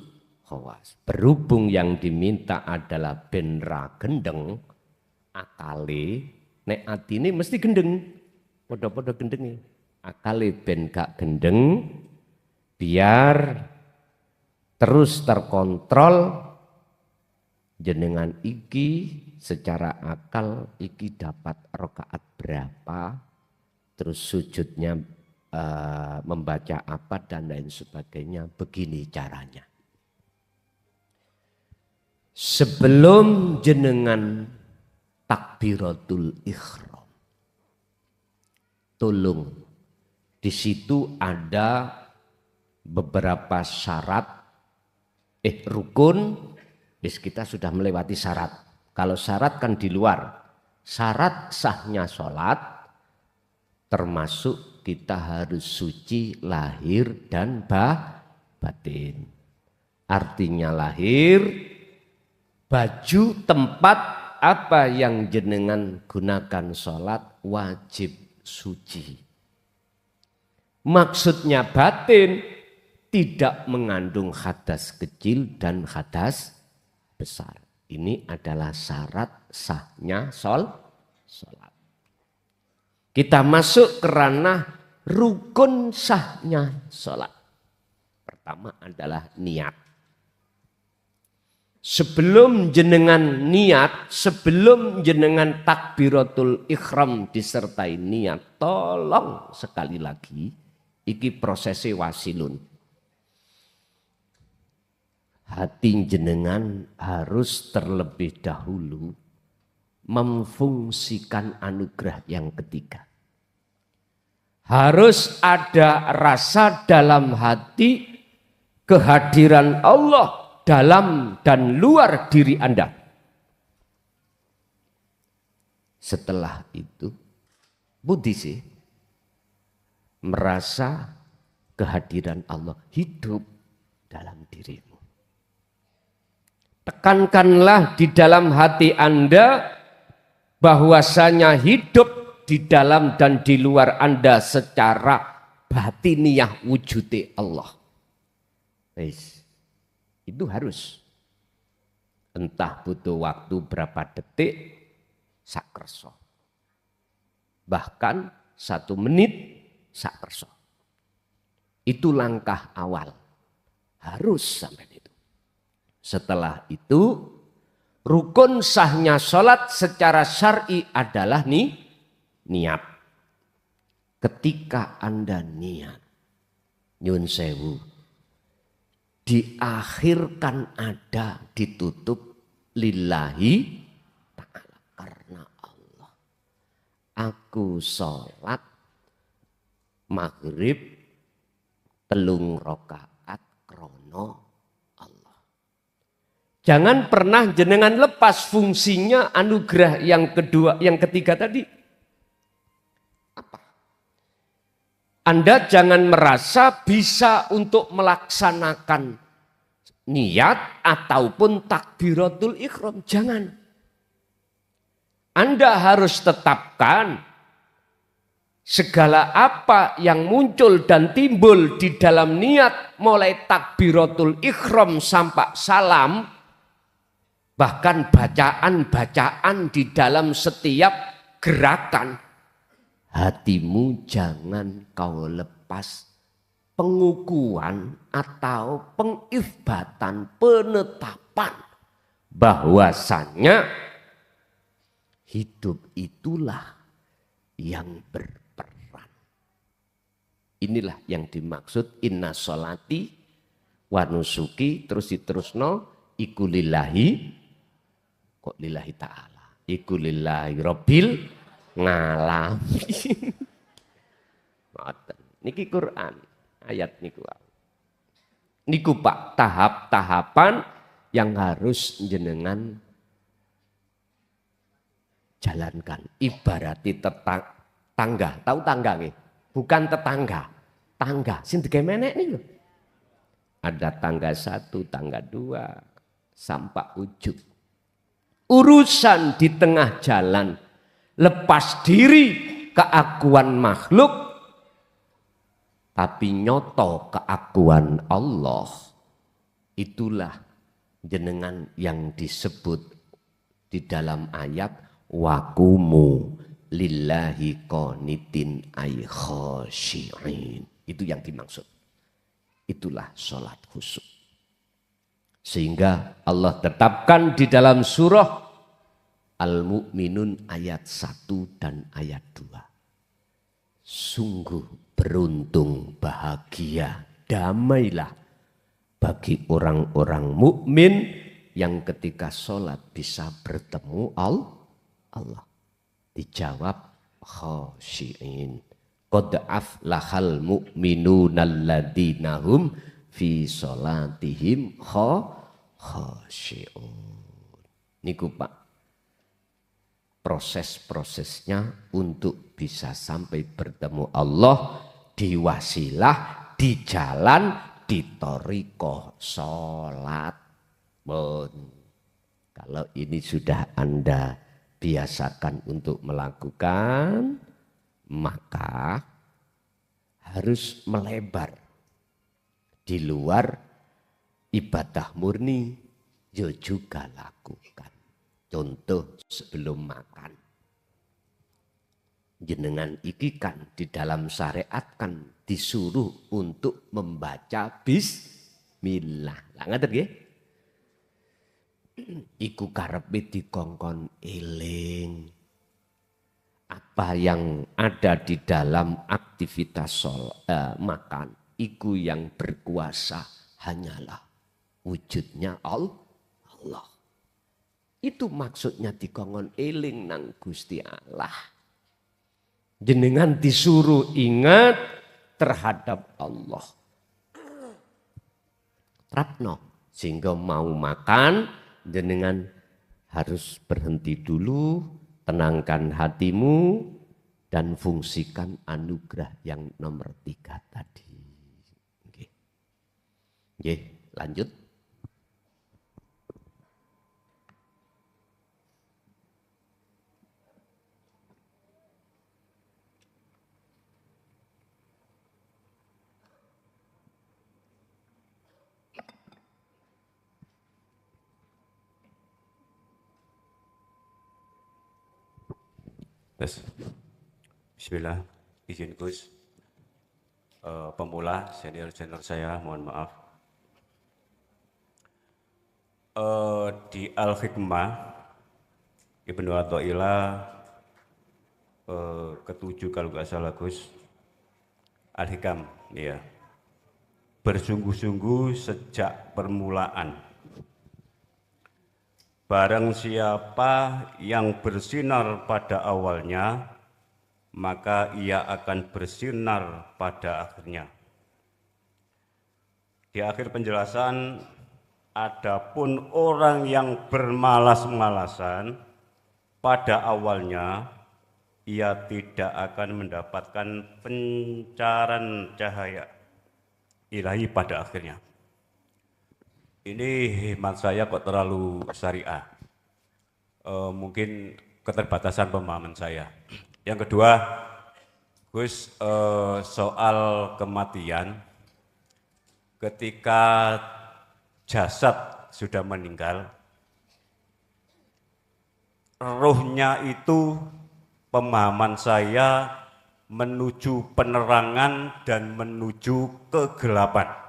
Speaker 1: khawas. Berhubung yang diminta adalah benra gendeng, akale nek atine mesti gendeng, podo-podo gendenge. Akale ben gak gendeng, biar terus terkontrol jenengan iki secara akal iki dapat rakaat berapa, terus sujudnya membaca apa dan lain sebagainya. Begini caranya. Sebelum jenengan takbiratul ihram, tolong di situ ada beberapa syarat rukun. Kita sudah melewati syarat. Kalau syarat kan di luar. Syarat sahnya sholat termasuk kita harus suci lahir dan batin. Artinya lahir, baju, tempat apa yang jenengan gunakan sholat wajib suci. Maksudnya batin tidak mengandung hadas kecil dan hadas besar. Ini adalah syarat sahnya sholat. Kita masuk ke ranah rukun sahnya sholat. Pertama adalah niat. Sebelum jenengan niat, sebelum jenengan takbiratul ihram disertai niat, tolong sekali lagi, iki prosesi wasilun. Hati jenengan harus terlebih dahulu memfungsikan anugerah yang ketiga. Harus ada rasa dalam hati kehadiran Allah dalam dan luar diri Anda. Setelah itu, budi sih merasa kehadiran Allah hidup dalam dirimu. Tekankanlah di dalam hati Anda bahwasanya hidup di dalam dan di luar Anda secara batiniah wujudi Allah. Itu harus. Entah butuh waktu berapa detik, sakerso. Bahkan 1 menit, sakerso. Itu langkah awal. Harus sampai itu. Setelah itu, rukun sahnya sholat secara syar'i adalah niat. Ketika Anda niat, nyun sewu, diakhirkan ada ditutup lillahi ta'ala, karena Allah. Aku sholat maghrib 3 rakaat krono Allah. Jangan pernah jenengan lepas fungsinya anugerah yang kedua, yang ketiga tadi. Apa? Anda jangan merasa bisa untuk melaksanakan niat ataupun takbiratul ihram. Jangan. Anda harus tetapkan segala apa yang muncul dan timbul di dalam niat mulai takbiratul ihram sampai salam, bahkan bacaan-bacaan di dalam setiap gerakan. Hatimu jangan kau lepas pengukuhan atau pengifbatan, penetapan bahwasannya hidup itulah yang berperan. Inilah yang dimaksud inna sholati wa nusuki, terus diterusno iku lillahi, kok lillahi ta'ala, iku lillahi rabbil ngalamin. Niki Quran ayat niku. Niku Pak tahap-tahapan yang harus jenengan jalankan. Ibarati tangga, tahu tangga nggih? Bukan tetangga, tangga. Sing digemenek niku. Ada tangga 1, tangga 2 sampai ujung. Urusan di tengah jalan, lepas diri keakuan makhluk, tapi nyoto keakuan Allah. Itulah jenengan yang disebut di dalam ayat wakumu lillahi qanitin ay khashi'in. Itu yang dimaksud. Itulah sholat khusyuk. Sehingga Allah tetapkan di dalam surah Al-Mu'minun ayat 1 dan ayat 2. Sungguh beruntung, bahagia, damailah bagi orang-orang mukmin yang ketika sholat bisa bertemu Allah. Dijawab khashi'in. Qad aflahal mu'minuna alladzina hum fi sholatihim khashi'un. Niku Pak. Proses-prosesnya untuk bisa sampai bertemu Allah di wasilah, di jalan, di thariqah sholat. Kalau ini sudah Anda biasakan untuk melakukan, maka harus melebar. Di luar ibadah murni yo juga lakukan. Contoh sebelum makan. Jenengan iki kan di dalam syariat kan disuruh untuk membaca bismillah. Lah ngaten nggih? Iku karepe dikongkon eling. Apa yang ada di dalam aktivitas makan, iku yang berkuasa hanyalah wujudnya Allah. Itu maksudnya dikongkon eling nang Gusti Allah. Jenengan disuruh ingat terhadap Allah. Trapno, sehingga mau makan jenengan harus berhenti dulu, tenangkan hatimu dan fungsikan anugerah yang nomor 3 tadi. Oke, lanjut.
Speaker 4: Bismillah, izin Gus, pemula senior saya, mohon maaf. Di Al-Hikmah Ibnu Athaillah ke-7 kalau nggak salah Gus, Al-Hikam, ya. Bersungguh-sungguh sejak permulaan. Barang siapa yang bersinar pada awalnya, maka ia akan bersinar pada akhirnya. Di akhir penjelasan, adapun orang yang bermalas-malasan pada awalnya, ia tidak akan mendapatkan pencaran cahaya ilahi pada akhirnya. Ini hemat saya kok terlalu syariah. Mungkin keterbatasan pemahaman saya. Yang kedua, Gus, soal kematian, ketika jasad sudah meninggal, ruhnya itu pemahaman saya menuju penerangan dan menuju kegelapan.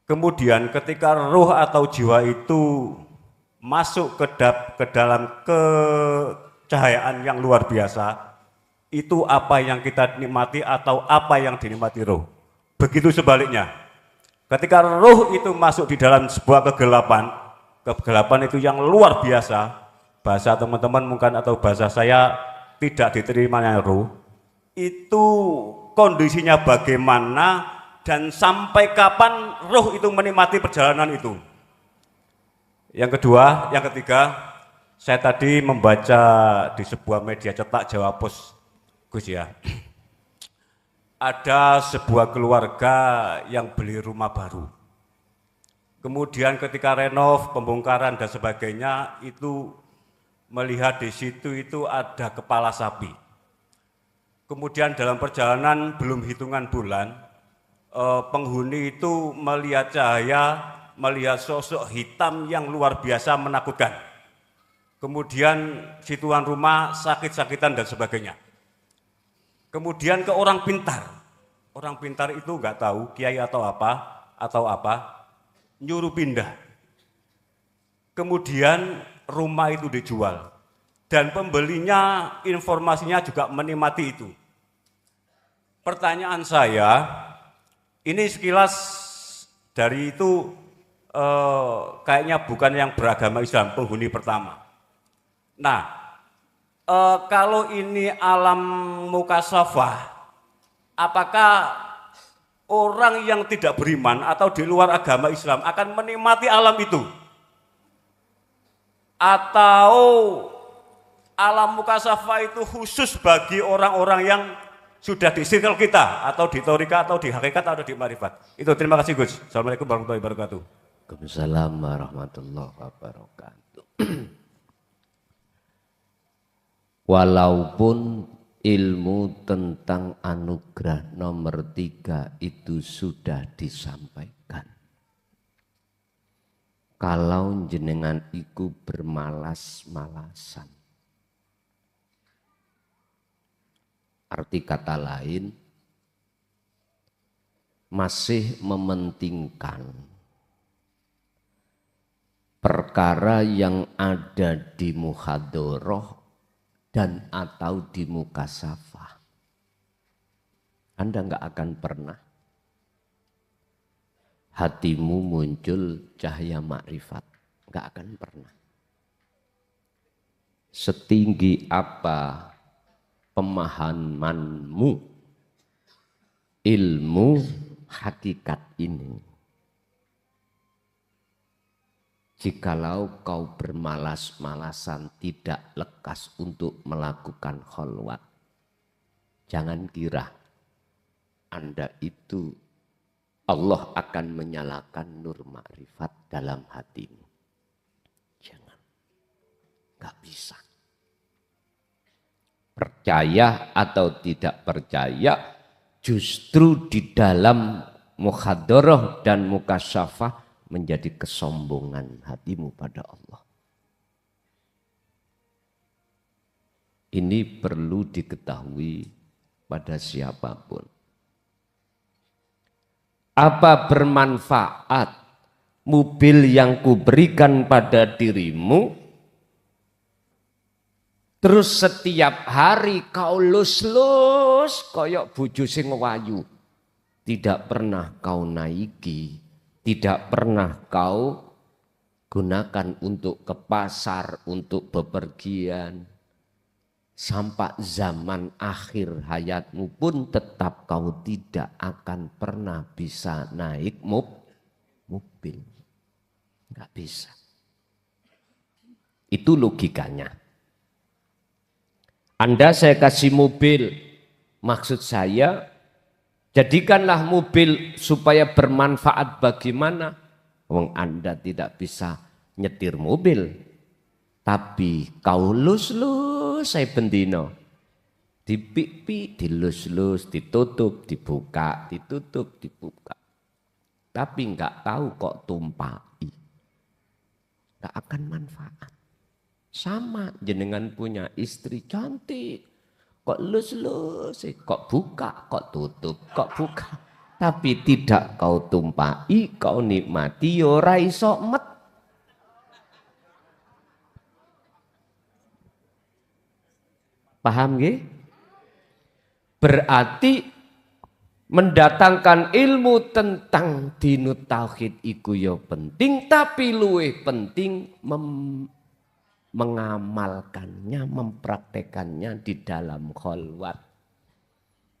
Speaker 4: Kemudian ketika ruh atau jiwa itu masuk ke dalam kecahayaan yang luar biasa, itu apa yang kita nikmati atau apa yang dinikmati ruh. Begitu sebaliknya, ketika ruh itu masuk di dalam sebuah kegelapan itu yang luar biasa, bahasa teman-teman mungkin atau bahasa saya tidak diterimanya ruh, itu kondisinya bagaimana dan sampai kapan ruh itu menikmati perjalanan itu. Yang ketiga, saya tadi membaca di sebuah media cetak Jawa Pos, Gus ya. Ada sebuah keluarga yang beli rumah baru. Kemudian ketika renov, pembongkaran dan sebagainya, itu melihat di situ itu ada kepala sapi. Kemudian dalam perjalanan belum hitungan bulan, penghuni itu melihat cahaya, melihat sosok hitam yang luar biasa menakutkan. Kemudian si tuan rumah sakit-sakitan dan sebagainya. Kemudian ke orang pintar itu nggak tahu kiai atau apa, nyuruh pindah. Kemudian rumah itu dijual dan pembelinya informasinya juga menikmati itu. Pertanyaan saya, ini sekilas dari itu kayaknya bukan yang beragama Islam, penghuni pertama. Nah, kalau ini alam mukasyafah, apakah orang yang tidak beriman atau di luar agama Islam akan menikmati alam itu? Atau alam mukasyafah itu khusus bagi orang-orang yang sudah di circle kita, atau di torika, atau di hakikat, atau di marifat. Itu, terima kasih Gus. Assalamualaikum warahmatullahi wabarakatuh.
Speaker 1: Waalaikumsalam warahmatullahi wabarakatuh. Walaupun ilmu tentang anugerah nomor 3 itu sudah disampaikan. Kalau jenengan iku bermalas-malasan. Arti kata lain, masih mementingkan perkara yang ada di muhadharah dan atau di mukasafah. Anda enggak akan pernah hatimu muncul cahaya makrifat, enggak akan pernah. Setinggi apa pemahamanmu ilmu hakikat ini, jikalau kau bermalas-malasan tidak lekas untuk melakukan kholwat, jangan kira Anda itu Allah akan menyalakan nur makrifat dalam hatimu. Jangan, gak bisa. Percaya atau tidak percaya, justru di dalam muhadharah dan mukasyafah menjadi kesombongan hatimu pada Allah. Ini perlu diketahui pada siapapun. Apa bermanfaat mobil yang kuberikan pada dirimu, terus setiap hari kau lus-lus koyok bojo sing wayu, tidak pernah kau naiki, tidak pernah kau gunakan untuk ke pasar, untuk bepergian. Sampai zaman akhir hayatmu pun tetap kau tidak akan pernah bisa naik mobil. Enggak bisa. Itu logikanya. Anda saya kasih mobil, maksud saya jadikanlah mobil supaya bermanfaat bagaimana? Wong Anda tidak bisa nyetir mobil, tapi kau lus-lus saya bendino, dipipi, dilus-lus, ditutup, dibuka, ditutup, dibuka. Tapi enggak tahu kok tumpai, enggak akan manfaat. Sama jenengan punya istri cantik, kok lus-lus, kok buka, kok tutup, kok buka. Tapi tidak kau tumpai, kau nikmati, ora iso met. Paham nggih? Berarti mendatangkan ilmu tentang dinut tauhid iku ya penting, tapi luwih penting mengamalkannya, mempraktekannya di dalam kholwat.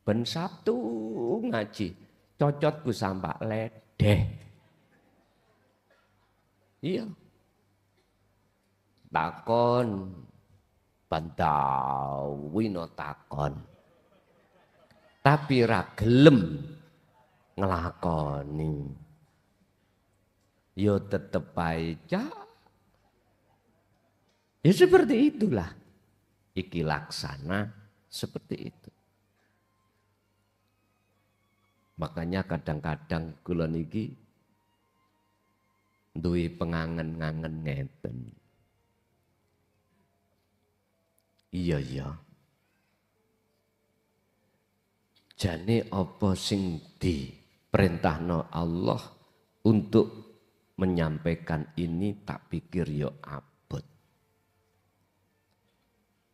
Speaker 1: Ben Sabtu ngaji, cocotku sampak ledeh. Iya. Takon Bandawi no takon, tapi ra gelem ngelakoni, yo tetep aja. Ya seperti itulah, iki laksana seperti itu. Makanya kadang-kadang kula niki duwe pengangen-ngangen ngeten. Iya ya. Jane apa sing diperintahno Allah untuk menyampaikan ini, tak pikir yo abot.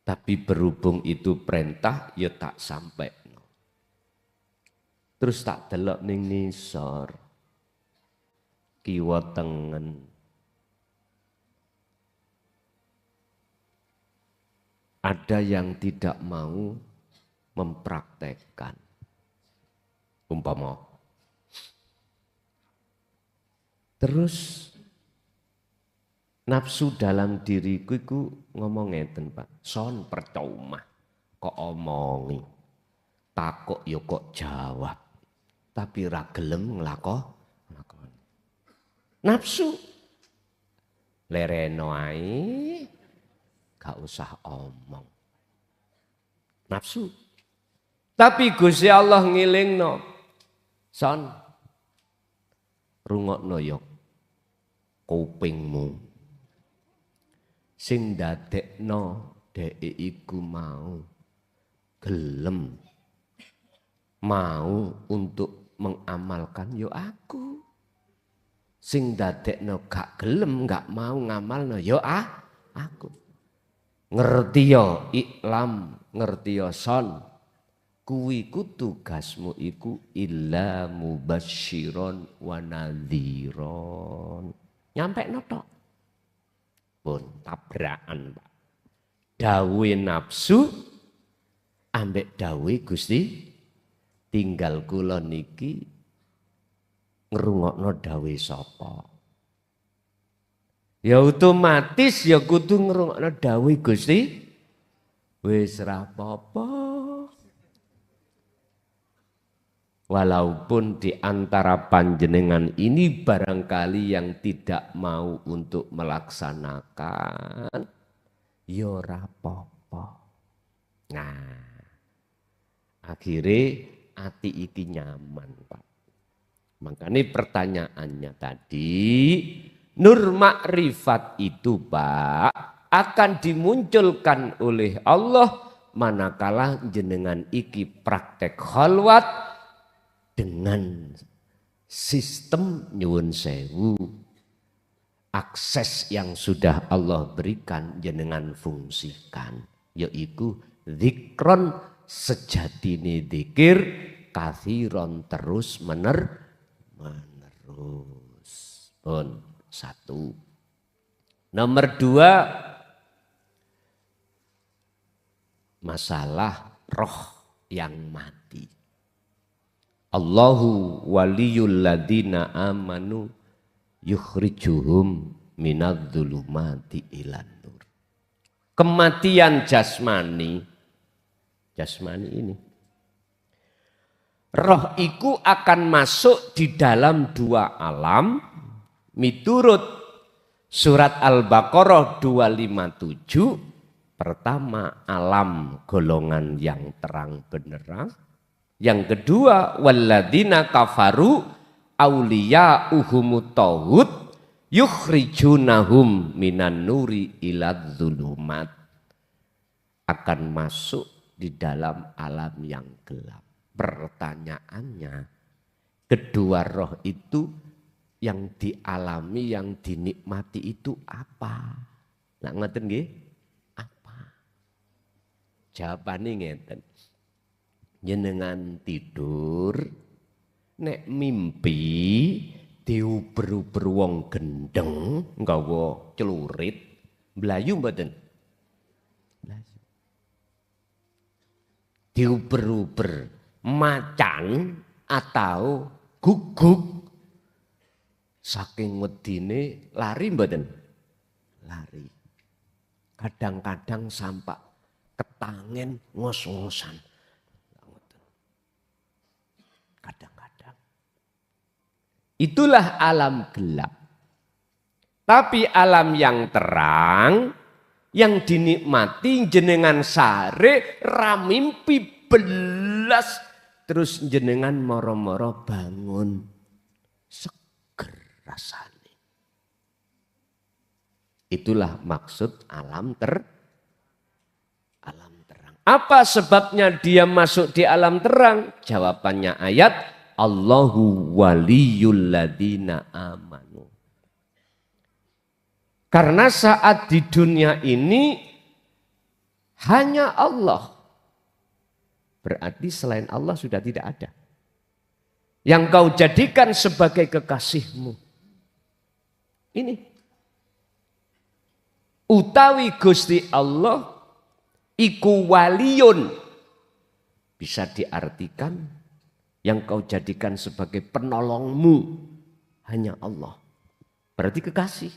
Speaker 1: Tapi berhubung itu perintah ya tak sampai. Terus tak delok ning nisor, kiwa tengen. Ada yang tidak mau mempraktekkan. Umpama. Terus nafsu dalam diriku iku ngomong ngeten Pak, son percuma kok omongi, takok ya kok jawab, tapi ra gelem nglakoni. Nafsu lereno ae, gak usah omong. nafsu. Tapi Gusti Allah ngilingno, son rungokno yo kupingmu sing dadekno dhek iku mau gelem mau untuk mengamalkan yo aku. Sing dadekno gak gelem gak mau ngamalno yo aku. Ngerti yo iklam, ngerti yo son. Kuwi ku tugasmu iku illa mubasyiron wa nadhiron. Nyampe tok. Pun tabrakan, Pak. Dawe nafsu ambek dawe Gusti, tinggal kula niki ngrungokno dawe sapa. Ya otomatis ya kudu ngrungokno dawe Gusti. Wis ra apa-apa. Walaupun di antara panjenengan ini barangkali yang tidak mau untuk melaksanakan, ya ora apa-apa. Nah, akhirnya hati iki nyaman, Pak. Makanya pertanyaannya tadi, nur makrifat itu, Pak, akan dimunculkan oleh Allah manakala jenengan iki praktek khalwat dengan sistem nyuwun sewu, akses yang sudah Allah berikan jenengan fungsikan, yaitu zikron sejatine zikir kathiron terus menerus. Pun satu. Nomor dua, masalah roh yang mati. Allahu waliyul ladina amanu yukhrijuhum minadh-dhulumati ilan nur. Kematian jasmani ini. Roh iku akan masuk di dalam dua alam miturut surat Al-Baqarah 257. Pertama, alam golongan yang terang benderang. Yang kedua, walladzina kafaru auliya'uhumut tauhid yukhrijunahum minan nuri ilad dzulumat. Akan masuk di dalam alam yang gelap. Pertanyaannya, kedua roh itu yang dialami, yang dinikmati itu apa? Nah, ngeten nggih? Apa? Jawabannya ngeten. Jenengan tidur, nek mimpi diuber-uber wong gendeng, nggawa celurit, mlayu mboten? Mlayu. Diuber-uber macan atau guguk, saking wedine lari mboten? Lari. Kadang-kadang sampai ketangen ngos-ngosan. Kadang-kadang. Itulah alam gelap. Tapi alam yang terang, yang dinikmati jenengan sare ramimpi belas, terus jenengan moro-moro bangun. Seger rasane. Itulah maksud alam terang. Apa sebabnya dia masuk di alam terang? Jawabannya ayat Allahu waliyul ladina amanu. Karena saat di dunia ini hanya Allah. Berarti selain Allah sudah tidak ada. Yang kau jadikan sebagai kekasihmu. Ini. Utawi Gusti Allah iku waliyun, bisa diartikan yang kau jadikan sebagai penolongmu hanya Allah. Berarti kekasih.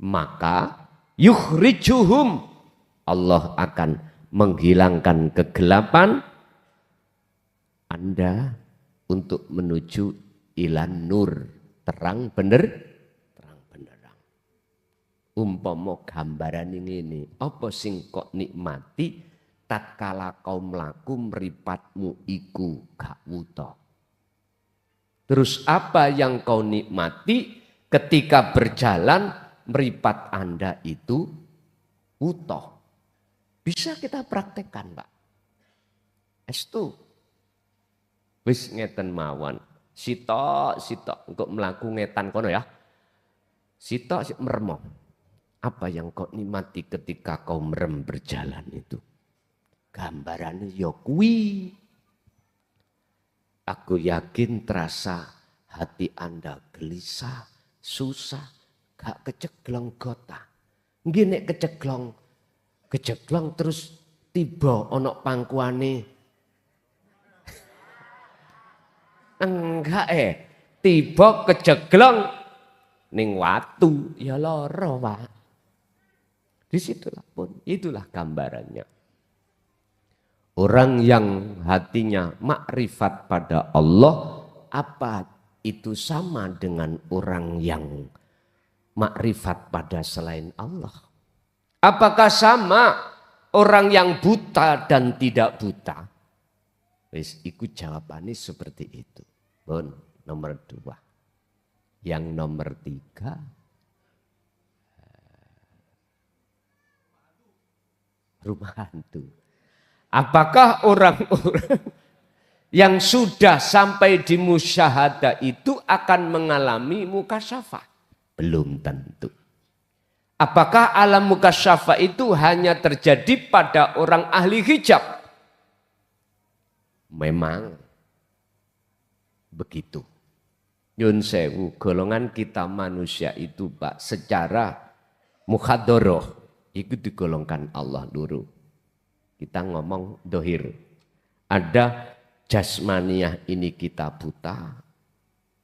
Speaker 1: Maka yukhrijuhum, Allah akan menghilangkan kegelapan Anda untuk menuju ilan nur, terang bener. Umpama gambaran ini apa sing kok nikmati tatkala kau mlaku mripatmu iku gak wuta. Terus apa yang kau nikmati ketika berjalan mripat Anda itu wuta? Bisa kita praktekkan, Pak. Estu. Wis ngeten mawon. Sitok engko mlaku ngetan kono ya. Sitok merem. Apa yang kau nikmati ketika kau merem berjalan itu? Gambarannya ya kuwi. Aku yakin terasa hati Anda gelisah, susah, gak keceglong gota. Nggih nek keceglong terus tiba ana pangkuane. Enggak tiba keceglong ning watu ya lara, Pak. Disitulah pun, itulah gambarannya. Orang yang hatinya makrifat pada Allah, apa itu sama dengan orang yang makrifat pada selain Allah? Apakah sama orang yang buta dan tidak buta? Wis, ikut jawabannya seperti itu. Bon, nomor 2. Yang nomor 3. Rumah hantu. Apakah orang-orang yang sudah sampai di musyahadah itu akan mengalami mukasyafah? Belum tentu. Apakah alam mukasyafah itu hanya terjadi pada orang ahli hijab? Memang begitu. Nyun sewu, golongan kita manusia itu Pak, secara mukhadoroh itu digolongkan Allah dulu. Kita ngomong dohir. Ada jasmaniah ini kita buta.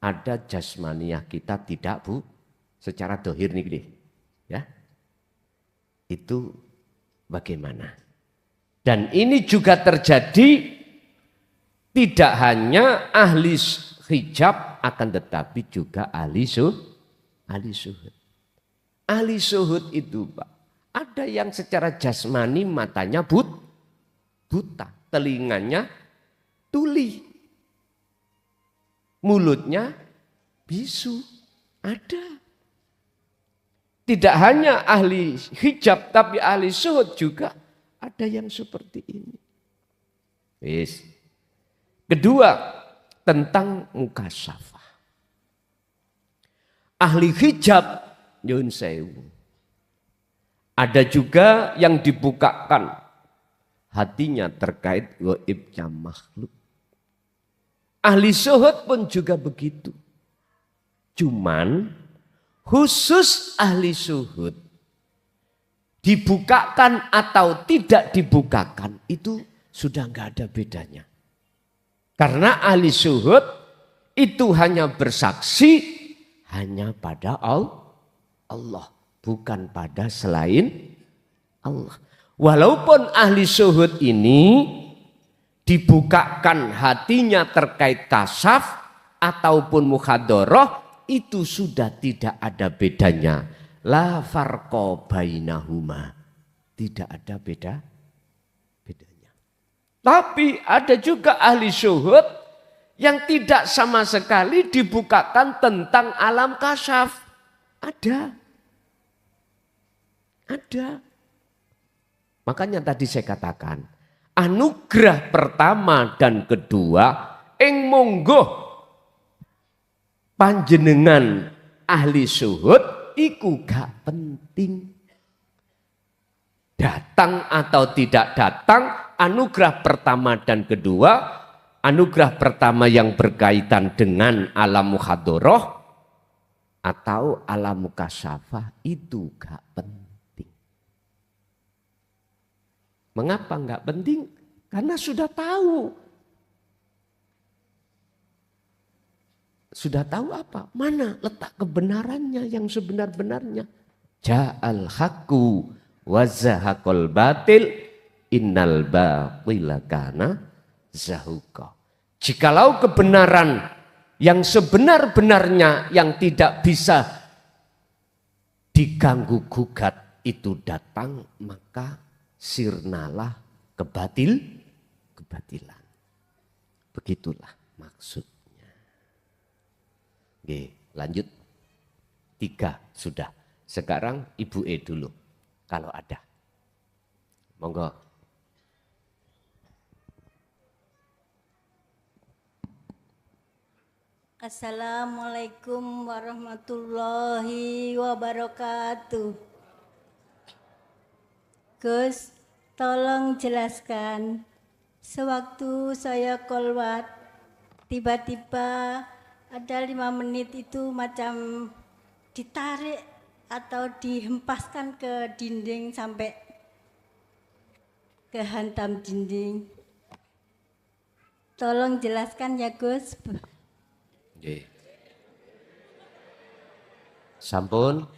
Speaker 1: Ada jasmaniah kita tidak secara dohir nih. Ya. Itu bagaimana? Dan ini juga terjadi tidak hanya ahli hijab akan tetapi juga ahli suhud. Ahli suhud itu Pak, ada yang secara jasmani matanya buta, telinganya tuli, mulutnya bisu, ada. Tidak hanya ahli hijab tapi ahli suhud juga ada yang seperti ini. Wis. Kedua, tentang mukasyafah. Ahli hijab nyun sewu. Ada juga yang dibukakan hatinya terkait gaibnya makhluk. Ahli suhud pun juga begitu. Cuman khusus ahli suhud dibukakan atau tidak dibukakan itu sudah nggak ada bedanya. Karena ahli suhud itu hanya bersaksi hanya pada Allah, bukan pada selain Allah. Walaupun ahli suhud ini dibukakan hatinya terkait kasaf ataupun mukhadoroh, itu sudah tidak ada bedanya. La farqa bainahuma. Tidak ada bedanya. Tapi ada juga ahli syuhud yang tidak sama sekali dibukakan tentang alam kasyaf. Ada. Makanya tadi saya katakan, anugerah pertama dan kedua ing monggo panjenengan ahli syuhud iku gak penting. Datang atau tidak datang, anugerah pertama dan kedua, anugerah pertama yang berkaitan dengan alam mukhadoroh atau alam mukasyafah itu gak penting. Mengapa gak penting? Karena sudah tahu. Sudah tahu apa? Mana letak kebenarannya yang sebenar-benarnya. Ja'al haqqu wa zahaqal batil innal batila kana zahuqa. Jikalau kebenaran yang sebenar-benarnya yang tidak bisa diganggu gugat itu datang, maka sirnalah kebatilan. Begitulah maksudnya. Oke, lanjut. 3 sudah. Sekarang Ibu E dulu kalau ada. Monggo.
Speaker 5: Assalamualaikum warahmatullahi wabarakatuh. Gus, tolong jelaskan. Sewaktu saya kolwat, tiba-tiba ada 5 menit itu macam ditarik atau dihempaskan ke dinding sampai kehantam dinding. Tolong jelaskan ya Gus.
Speaker 1: Nggih. Sampun?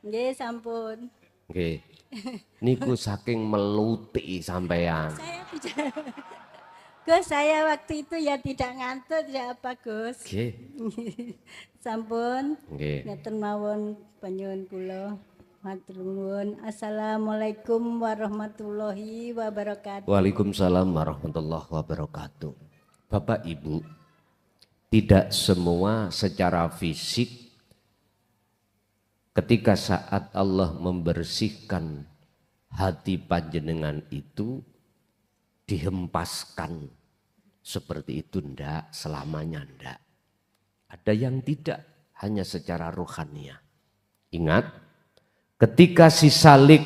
Speaker 5: Nggih, sampun.
Speaker 1: Nggih. Niku saking meluti sampean.
Speaker 5: Saya tidak. Gus, saya waktu itu ya tidak ngantuk, tidak apa Gus.
Speaker 1: Nggih.
Speaker 5: Sampun.
Speaker 1: Nggih.
Speaker 5: Ngaten mawon panyuwun kula. Matur nuwun. Assalamualaikum warahmatullahi wabarakatuh.
Speaker 1: Waalaikumsalam warahmatullahi wabarakatuh. Bapak Ibu, tidak semua secara fisik ketika saat Allah membersihkan hati panjenengan itu dihempaskan seperti itu, ndak selamanya ndak. Ada yang tidak, hanya secara rohaniah. Ingat, ketika si Salik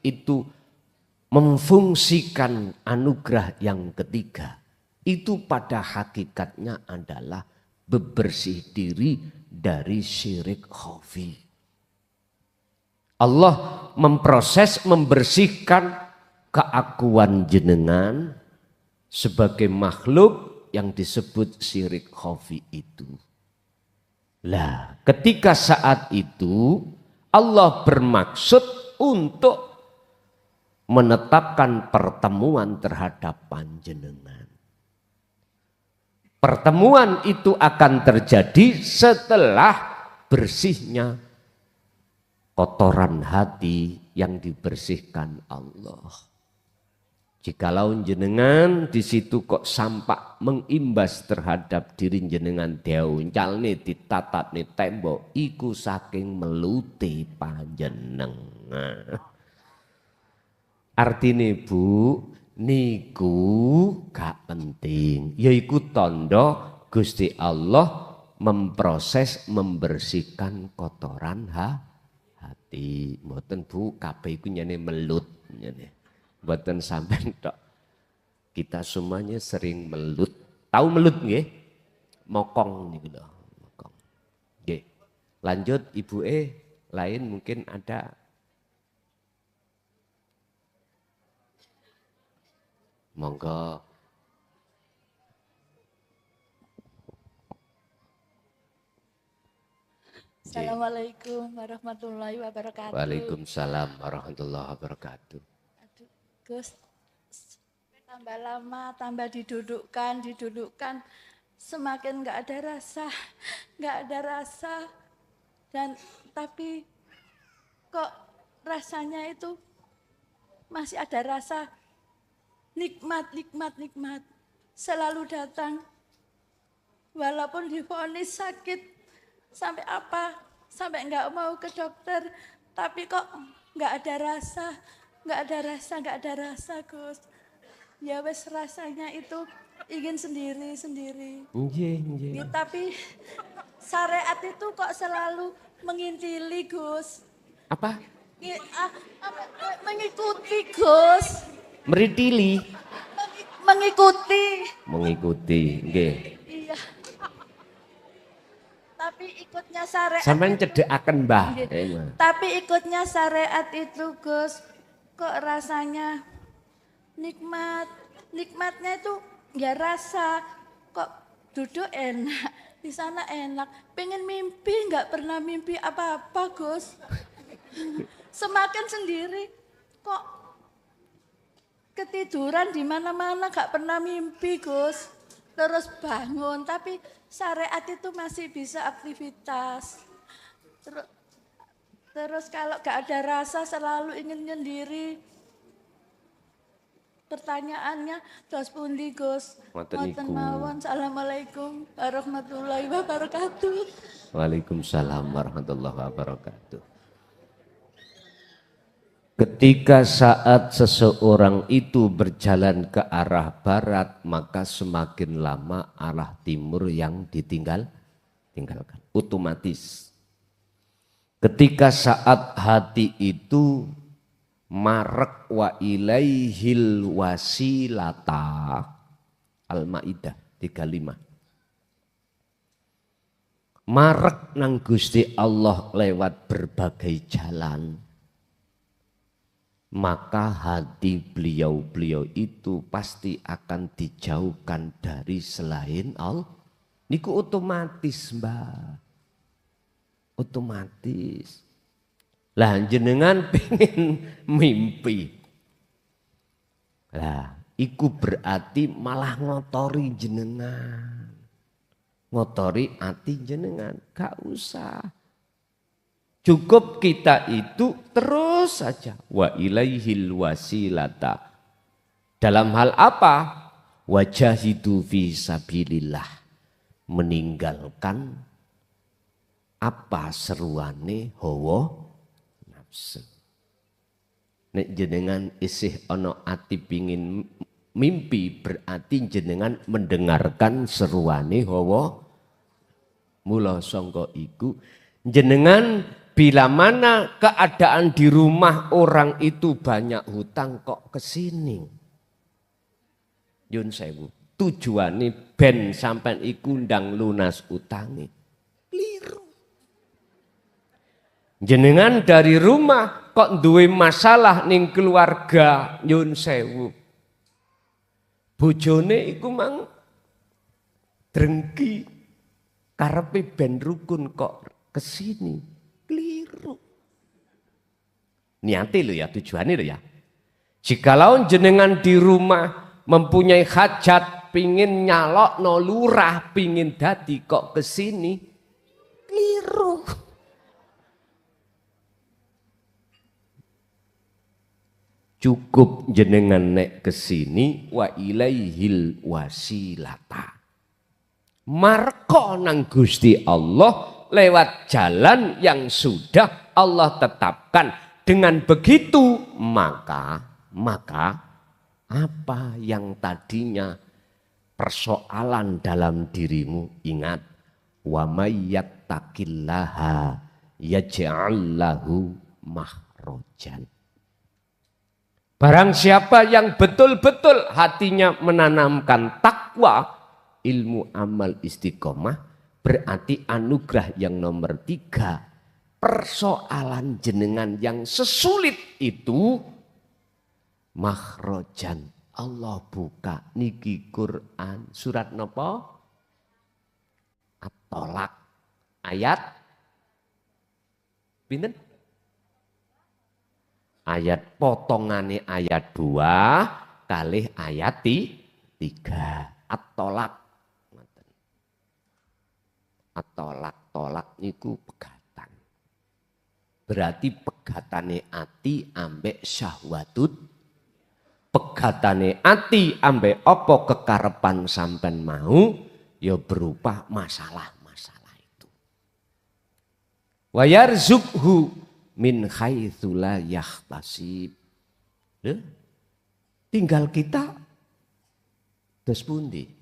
Speaker 1: itu memfungsikan anugerah yang ketiga, itu pada hakikatnya adalah bebersih diri dari syirik khafi. Allah memproses, membersihkan keakuan jenengan sebagai makhluk yang disebut syirik khafi itu. Lah, ketika saat itu Allah bermaksud untuk menetapkan pertemuan terhadap panjenengan. Pertemuan itu akan terjadi setelah bersihnya kotoran hati yang dibersihkan Allah. Jikalau jenengan di situ kok sampak mengimbas terhadap diri jenengan diuncalne ditatapne tembok, iku saking meluti panjenengan. Artine Bu, niku gak penting, yaiku tondo Gusti Allah memproses membersihkan kotoran hati. Mboten Bu, kabeh iku nyene melut nyene. Mboten sampean tok. Kita semuanya sering melut. Tahu melut nggih? Mokong niku lho, mokong. Nggih. Lanjut Ibu E, lain mungkin ada. Monggo.
Speaker 6: Assalamualaikum warahmatullahi wabarakatuh.
Speaker 1: Waalaikumsalam warahmatullahi wabarakatuh.
Speaker 6: Aduh, Gus, tambah lama, tambah didudukkan, semakin nggak ada rasa, dan tapi kok rasanya itu masih ada rasa nikmat, selalu datang, walaupun divonis sakit. Sampai nggak mau ke dokter, tapi kok nggak ada rasa Gus. Ya wes rasanya itu ingin sendiri.
Speaker 1: Nggih.
Speaker 6: Tapi syariat itu kok selalu mengintili Gus.
Speaker 1: Apa?
Speaker 6: Mengikuti Gus.
Speaker 1: Meritili. Mengikuti, nggih.
Speaker 6: Iya. Tapi ikutnya syariat.
Speaker 1: Sampeyan cedekaken, Mbah.
Speaker 6: Tapi ikutnya syariat itu, Gus, kok rasanya nikmat. Nikmatnya itu ya rasa, kok duduk enak, di sana enak. Pengen mimpi, nggak pernah mimpi apa-apa, Gus. Semakin sendiri, kok ketiduran di mana-mana, nggak pernah mimpi, Gus. Terus bangun, tapi syariat itu masih bisa aktivitas. Terus kalau gak ada rasa selalu ingin sendiri. pertanyaannya dos pundi Gus.
Speaker 1: Ngoten
Speaker 6: Ngoten
Speaker 1: niku.
Speaker 6: mawon. Assalamualaikum warahmatullahi wabarakatuh.
Speaker 1: Waalaikumsalam warahmatullahi wabarakatuh. Ketika saat seseorang itu berjalan ke arah barat, maka semakin lama arah timur yang tinggalkan. Otomatis. Ketika saat hati itu marek wa ilaihil wasilata, Al-Maidah 35. Marek nang Gusti Allah lewat berbagai jalan, maka hati beliau-beliau itu pasti akan dijauhkan dari selain Allah. Niku otomatis, Mbak. Otomatis. Lah jenengan pengen mimpi. Lah, iku berarti malah ngotori jenengan. Ngotori hati jenengan, gak usah. Cukup kita itu terus saja. Wa ilaihil wasilata. Dalam hal apa? Wajahidu fi sabilillah. Meninggalkan apa seruane hawa nafsu. Nek jenengan isih ono ati pingin mimpi, berarti jenengan mendengarkan seruane hawa. Mula sangka iku jenengan bila mana keadaan di rumah orang itu banyak hutang kok kesini. Yun sewu. Tujuane ben sampean iku ndang lunas utange. Keliru. Jenengan dari rumah kok duwe masalah ning keluarga, nyun sewu. Bojone iku mang drengki karepe ben rukun kok kesini. Keliru. Niate lho ya, tujuane lho ya. Jikalau jenengan di rumah mempunyai hajat, pingin nyalok no lurah, pingin dadi kok kesini, keliru. Cukup jenengan nek kesini wa ilaihil wasilata. Marko nang Gusti Allah lewat jalan yang sudah Allah tetapkan. Dengan begitu maka apa yang tadinya persoalan dalam dirimu, ingat, wa may yattaqillaha yaj'al lahu makhrajan. Barang siapa yang betul-betul hatinya menanamkan takwa, ilmu, amal, istiqomah, berarti anugerah yang nomor 3. Persoalan jenengan yang sesulit itu makhrajan. Allah buka niki Quran surat napa? At-Tolak ayat pinten? Ayat potongane ayat 2 kalih ayat 3. At-Tolak. At-Tolak, tolak niku pegatan. Berarti pegatane ati ambek syahwatut. Pegatane ati ambek opo kekarepan sampen mau ya berupa masalah-masalah itu. Wa yarzuqhu min haitsu la yahtasib. Tinggal kita terus pundi?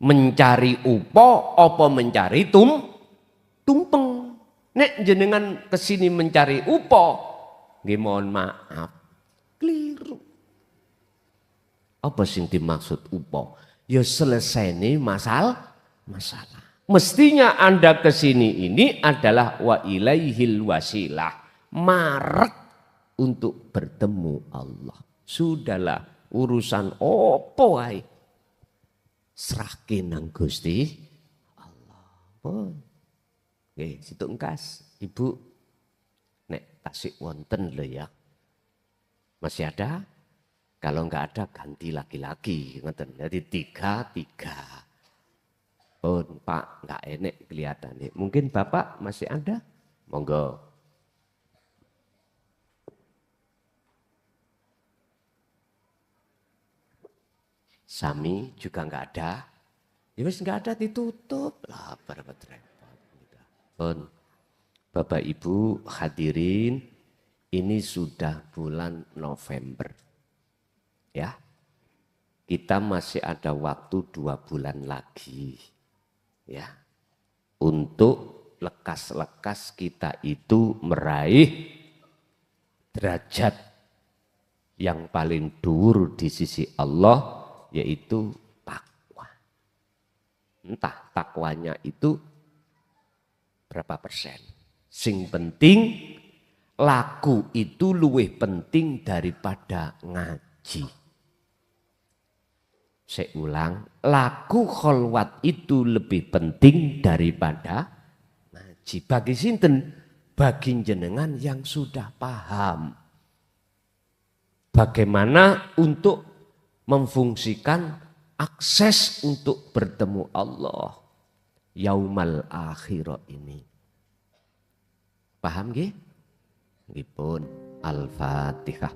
Speaker 1: Mencari upo apa mencari tumpeng. Nek jenengan kesini mencari upo, nggih mohon maaf, keliru. Apa sing dimaksud upo? Ya selesai nih masalah. Mestinya Anda kesini ini adalah wa ilaihil wasilah. Marek untuk bertemu Allah. Sudahlah urusan opo wae. Serahke nang Gusti Allah. Oh. Oke, situ engkas. Ibu nek tasik wonten lho ya. Masih ada? Kalau enggak ada ganti laki-laki, ngoten. Jadi 3. Oh, Pak, enggak enek kelihatannya. Mungkin Bapak masih ada? Monggo. Sami juga nggak ada. Ya wis nggak ada ditutup lah, repot-repot. Pun Bapak Ibu hadirin, ini sudah bulan November. Ya. Kita masih ada waktu 2 bulan lagi. Ya. Untuk lekas-lekas kita itu meraih derajat yang paling dhuwur di sisi Allah, yaitu takwa. Entah takwanya itu berapa persen. Sing penting laku itu luwih penting daripada ngaji. Saya ulang, laku kholwat itu lebih penting daripada ngaji. Bagi sinten? Bagi jenengan yang sudah paham bagaimana untuk memfungsikan akses untuk bertemu Allah yaumal akhirah ini. Paham nggih? Nggih pun. Al-Fatihah.